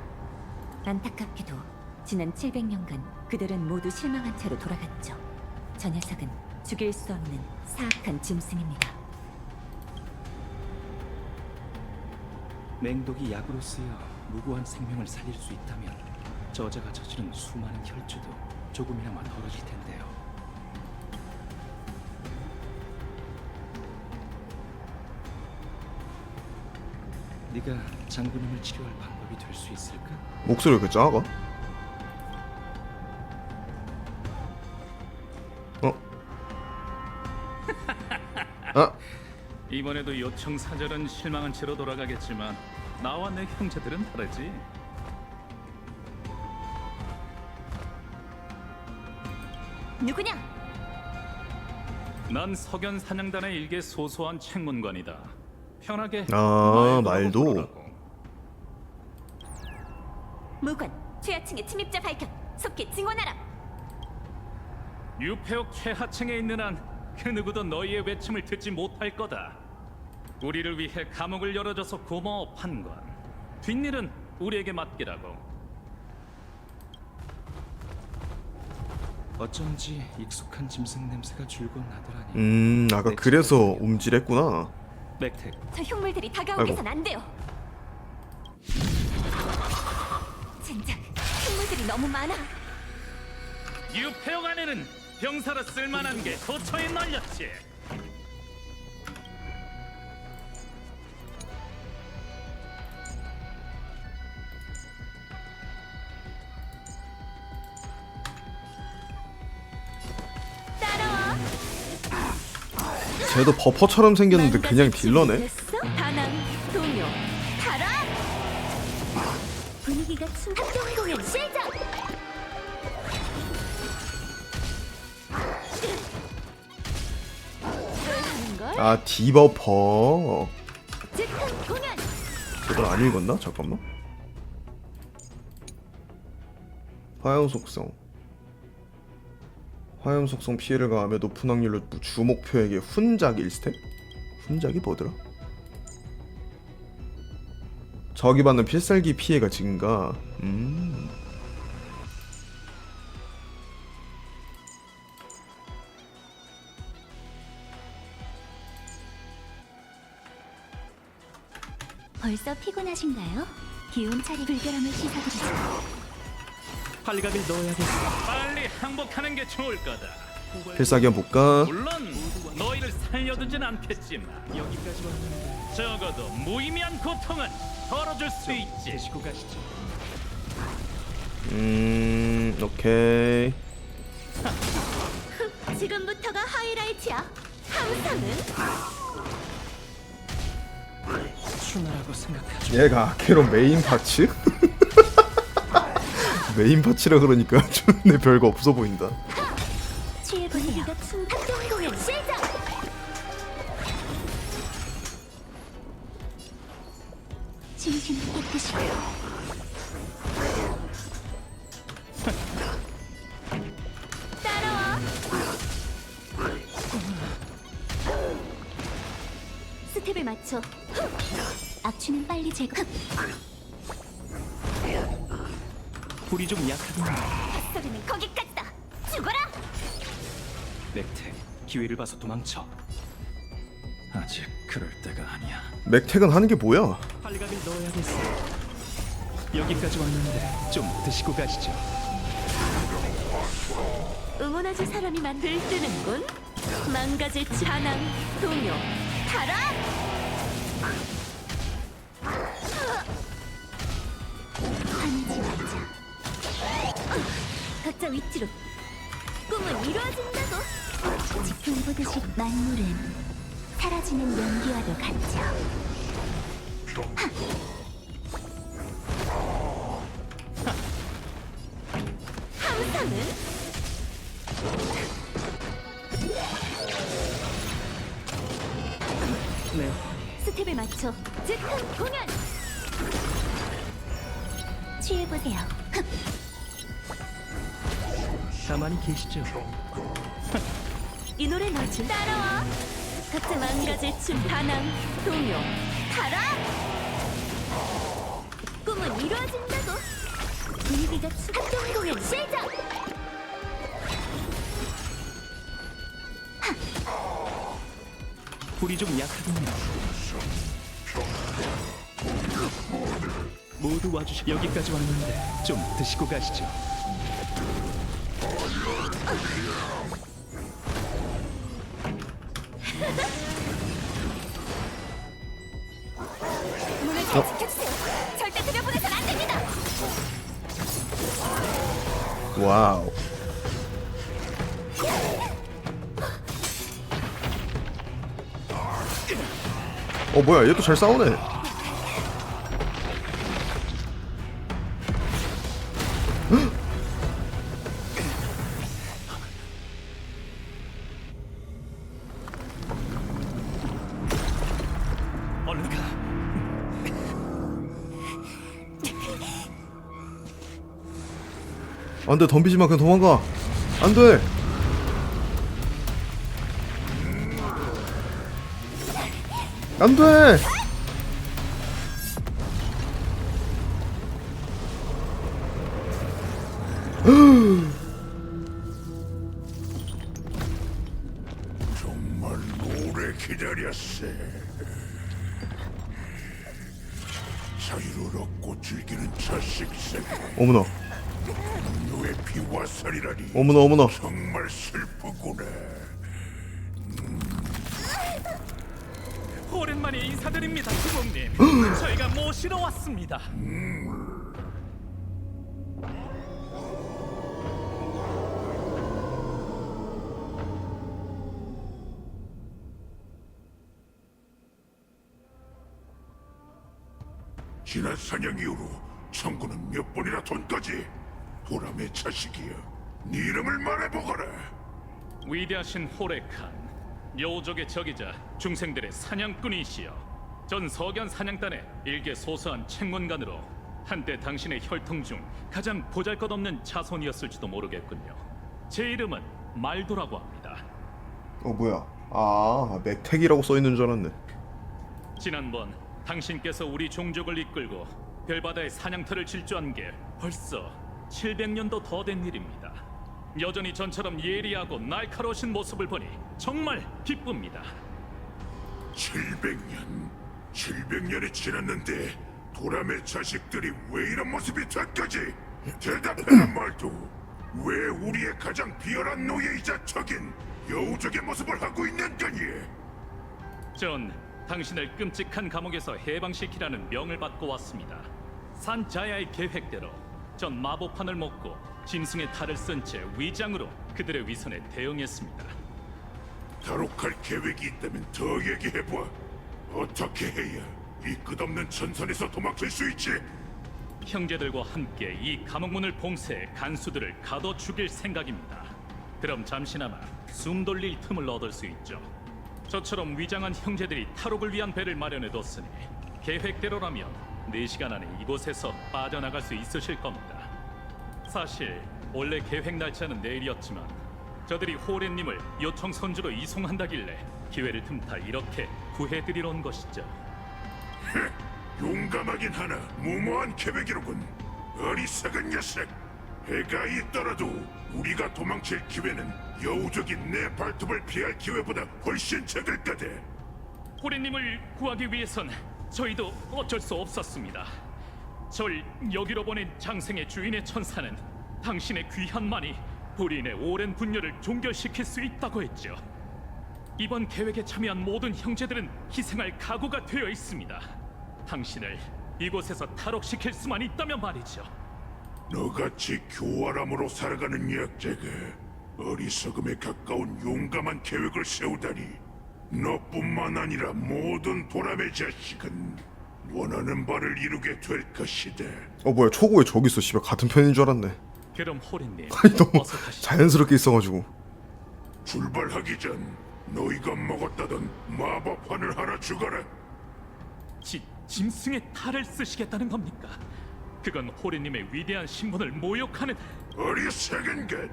안타깝게도 지난 700년간 그들은 모두 실망한 채로 돌아갔죠. 저 녀석은 죽일 수 없는 사악한 짐승입니다. 맹독이 약으로 쓰여 무고한 생명을 살릴 수 있다면 저자가 저지른 수많은 혈주도 조금이나마 덜어질 텐데요. 네가 장군님을 치료할 방법이 될 수 있을까? 목소리가 그 작아? 아, 이번에도 요청 사절은 실망한 채로 돌아가겠지만 나와 내 형제들은 다르지. 누구냐? 난 석연 사냥단의 일개 소소한 책문관이다. 편하게 아, 말 말도. 걸어보라고. 무관, 최하층의 침입자 발견. 속히 증언하라. 유폐옥 최하층에 있는 한 그 누구도 너희의 외침을 듣지 못할 거다. 우리를 위해 감옥을 열어줘서 고마워 판관. 뒷일은 우리에게 맡기라고. 어쩐지 익숙한 짐승 냄새가 줄곧 나더라니. 아까 그래서 움찔했구나. 맥택, 저 흉물들이 다가오게선 안 돼요. 젠장, 흉물들이 너무 많아. 유폐옥 안에는 병사로 쓸만한 게 도처에 널렸지. 따라와. 쟤도 버퍼처럼 생겼는데 그냥 딜러네. 됐어? 다낭, 동요, 타라. 분위기가 합동 공연 시작. 아, 디버퍼. 즉흥 공연. 저걸 안 읽었나? 잠깐만. 화염 속성. 화염 속성 피해를 가하며 높은 확률로 주 목표에게 훈작 1스택? 훈작이 뭐더라? 적이 받는 필살기 피해가 증가. 벌써 피곤하신가요? 기운 차리 불결함을 씻어드리죠. 팔각을 넣어야겠어. 빨리 항복하는 게 좋을 거다. 필살기 한번 볼까? 물론 너희를 살려두진 않겠지만 여기까지 왔는데 적어도 무의미한 고통은 덜어줄 수 있지. 드시고 가시죠. 오케이. 지금부터가 하이라이트야. 함성은 추나라고 생각하죠. 얘가 아케론 메인 파츠? 메인 파츠라 그러니까 좀 내 별거 없어 보인다. 취해보세요. 합동 공연 시작. 심심해 깨끗이. 따라와. 스텝을 맞춰. 악취는 빨리 제거. 불이 좀 약하긴 한데. 헛소리는 거기까지다. 죽어라. 맥택, 기회를 봐서 도망쳐. 아직 그럴 때가 아니야. 맥택은 하는 게 뭐야? 팔각을 넣어야겠어. 여기까지 왔는데 좀 드시고 가시죠. 응원해줄 사람이 들뜨는군. 망가질 잔항, 동요, 타라. 화내지 말자. 각자 위치로. 꿈은 이루어진다고. 지금 보듯이 만물은 사라지는 연기와도 같죠. 하는 네. 스텝에 맞춰 즉흥 공연. 취해보세요. 가만히 계시죠. 이 노래 넣어준 따라와. 각자 망가질 춤 반항 동요 가라. 꿈은 이루어진다고. 분위기가 합동 공연 시작. 불이 좀 약하군요. 모두 와주시. 여기까지 왔는데 좀 드시고 가시죠. 문을 잘 지켜주세요. 절대 들여보내선 안 됩니다. 와우. 뭐야, 얘도 잘 싸우네. 얼른 가. 안돼, 덤비지 마. 그냥 도망가. 안돼. 안돼. 정말 오래 기다렸어. 자유를 얻고 즐기는 자식 세계. 어머나. 너의 피와 살이라니. 어머나, 어머나. 정말 슬프구나. 오랜만에 인사드립니다, 주공님. 저희가 모시러 왔습니다. 지난 사냥 이후로 청구는 몇 번이나 돈 거지. 보람의 자식이여, 네 이름을 말해보거라. 위대하신 호레칸, 여우족의 적이자 중생들의 사냥꾼이시여. 전 서견 사냥단의 일개 소소한 책문관으로 한때 당신의 혈통 중 가장 보잘것없는 자손이었을지도 모르겠군요. 제 이름은 말도라고 합니다. 뭐야. 맥택이라고 써있는 줄 알았네. 지난번 당신께서 우리 종족을 이끌고 별바다의 사냥터를 질주한 게 벌써 700년도 더 된 일입니다. 여전히 전처럼 예리하고 날카로우신 모습을 보니 정말 기쁩니다. 700년이 지났는데 도람의 자식들이 왜 이런 모습이 됐거지? 대답해라 말도. 왜 우리의 가장 비열한 노예이자 적인 여우족의 모습을 하고 있는 거니? 전 당신을 끔찍한 감옥에서 해방시키라는 명을 받고 왔습니다. 산자야의 계획대로 전 마법판을 먹고 짐승의 탈을 쓴 채 위장으로 그들의 위선에 대응했습니다. 탈옥할 계획이 있다면 더 얘기해봐. 어떻게 해야 이 끝없는 전선에서 도망칠 수 있지? 형제들과 함께 이 감옥문을 봉쇄해 간수들을 가둬 죽일 생각입니다. 그럼 잠시나마 숨 돌릴 틈을 얻을 수 있죠. 저처럼 위장한 형제들이 탈옥을 위한 배를 마련해뒀으니 계획대로라면 4시간 안에 이곳에서 빠져나갈 수 있으실 겁니다. 사실 원래 계획 날짜는 내일이었지만 저들이 호렌님을 요청 선주로 이송한다길래 기회를 틈타 이렇게 구해드리러 온 것이죠. 용감하긴 하나 무모한 계획이로군. 어리석은 녀석. 해가 있더라도 우리가 도망칠 기회는 여우족이 내 발톱을 피할 기회보다 훨씬 적을 거다. 호렌님을 구하기 위해선 저희도 어쩔 수 없었습니다. 절 여기로 보낸 장생의 주인의 천사는 당신의 귀한만이 불인의 오랜 분열을 종결시킬 수 있다고 했죠. 이번 계획에 참여한 모든 형제들은 희생할 각오가 되어 있습니다. 당신을 이곳에서 탈옥시킬 수만 있다면 말이죠. 너같이 교활함으로 살아가는 약자가 어리석음에 가까운 용감한 계획을 세우다니. 너뿐만 아니라 모든 보람의 자식은 원하는 바를 이루게 될 것이다. 뭐야, 초고에 저기 있어. 씨발, 같은 편인 줄 알았네. 그럼 호리님, 너무 어서 가시죠. 자연스럽게 있어가지고. 출발하기 전 너희가 먹었다던 마법판을 하나 주거라. 짐승의 탈을 쓰시겠다는 겁니까? 그건 호리님의 위대한 신분을 모욕하는... 어리석은 것.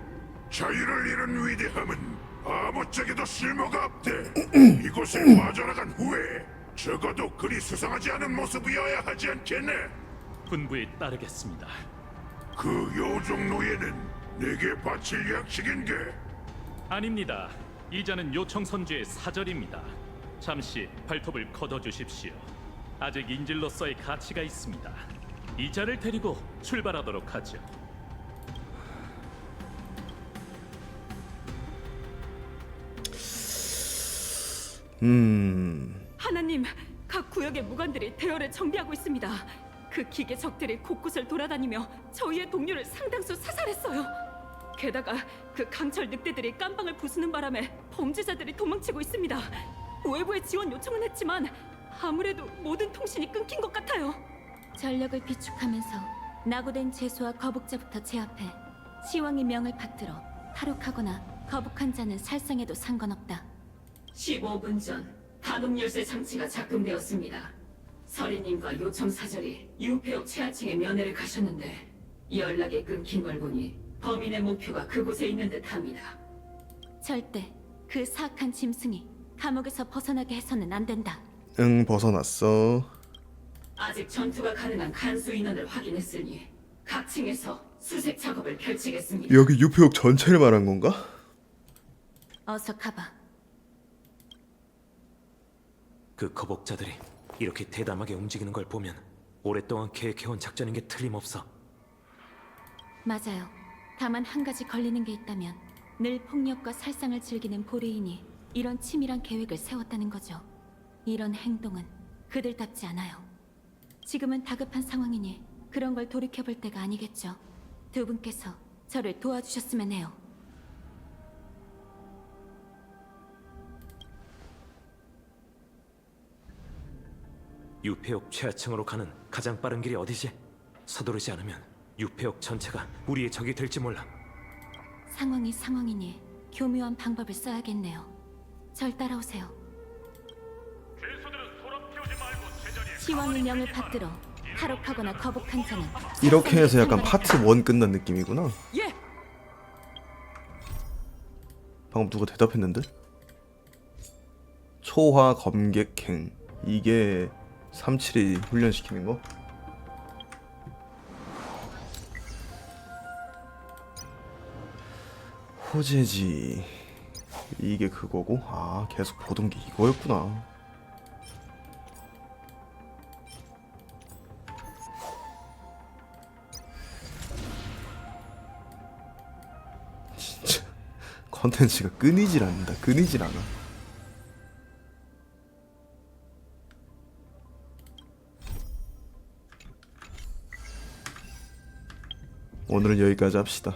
자유를 잃은 위대함은 아무짝에도 쓸모가 없대. 이곳을 빠져나간 후에 적어도 그리 수상하지 않은 모습이어야 하지 않겠네. 분부에 따르겠습니다. 그 요종 노예는 내게 바칠 약식인가? 아닙니다. 이자는 요청 선주의 사절입니다. 잠시 발톱을 걷어주십시오. 아직 인질로서의 가치가 있습니다. 이자를 데리고 출발하도록 하죠. 하나님, 각 구역의 무관들이 대열을 정비하고 있습니다. 그 기계 적들이 곳곳을 돌아다니며 저희의 동료를 상당수 사살했어요. 게다가 그 강철 늑대들이 깜방을 부수는 바람에 범죄자들이 도망치고 있습니다. 외부의 지원 요청은 했지만 아무래도 모든 통신이 끊긴 것 같아요. 전력을 비축하면서 낙오된 죄수와 거북자부터 제압해 시왕의 명을 받들어 탈옥하거나 거북한 자는 살상해도 상관없다. 15분 전 단음 열쇠 장치가 작동되었습니다. 서리님과 요청 사절이 유폐옥 최하층에 면회를 가셨는데 연락이 끊긴 걸 보니 범인의 목표가 그곳에 있는 듯합니다. 절대 그 사악한 짐승이 감옥에서 벗어나게 해서는 안 된다. 응, 벗어났어. 아직 전투가 가능한 간수 인원을 확인했으니 각 층에서 수색 작업을 펼치겠습니다. 여기 유폐옥 전체를 말한 건가? 어서 가봐. 그 거북자들이 이렇게 대담하게 움직이는 걸 보면 오랫동안 계획해온 작전인 게 틀림없어. 맞아요. 다만 한 가지 걸리는 게 있다면 늘 폭력과 살상을 즐기는 보레인이 이런 치밀한 계획을 세웠다는 거죠. 이런 행동은 그들답지 않아요. 지금은 다급한 상황이니 그런 걸 돌이켜볼 때가 아니겠죠. 두 분께서 저를 도와주셨으면 해요. 유폐옥 최하층으로 가는 가장 빠른 길이 어디지? 서두르지 않으면 유폐옥 전체가 우리의 적이 될지 몰라. 상황이 상황이니 교묘한 방법을 써야겠네요. 절 따라오세요. 시왕의 명을 받들어 탈옥하거나 거북한 자는 이렇게 해서 약간 파트 1 끝난 느낌이구나. 예. 방금 누가 대답했는데? 초화 검객행. 이게 37이 훈련시키는 거? 호재지. 이게 그거고? 아, 계속 보던 게 이거였구나. 진짜 컨텐츠가 끊이질 않는다. 끊이질 않아. 오늘은 여기까지 합시다.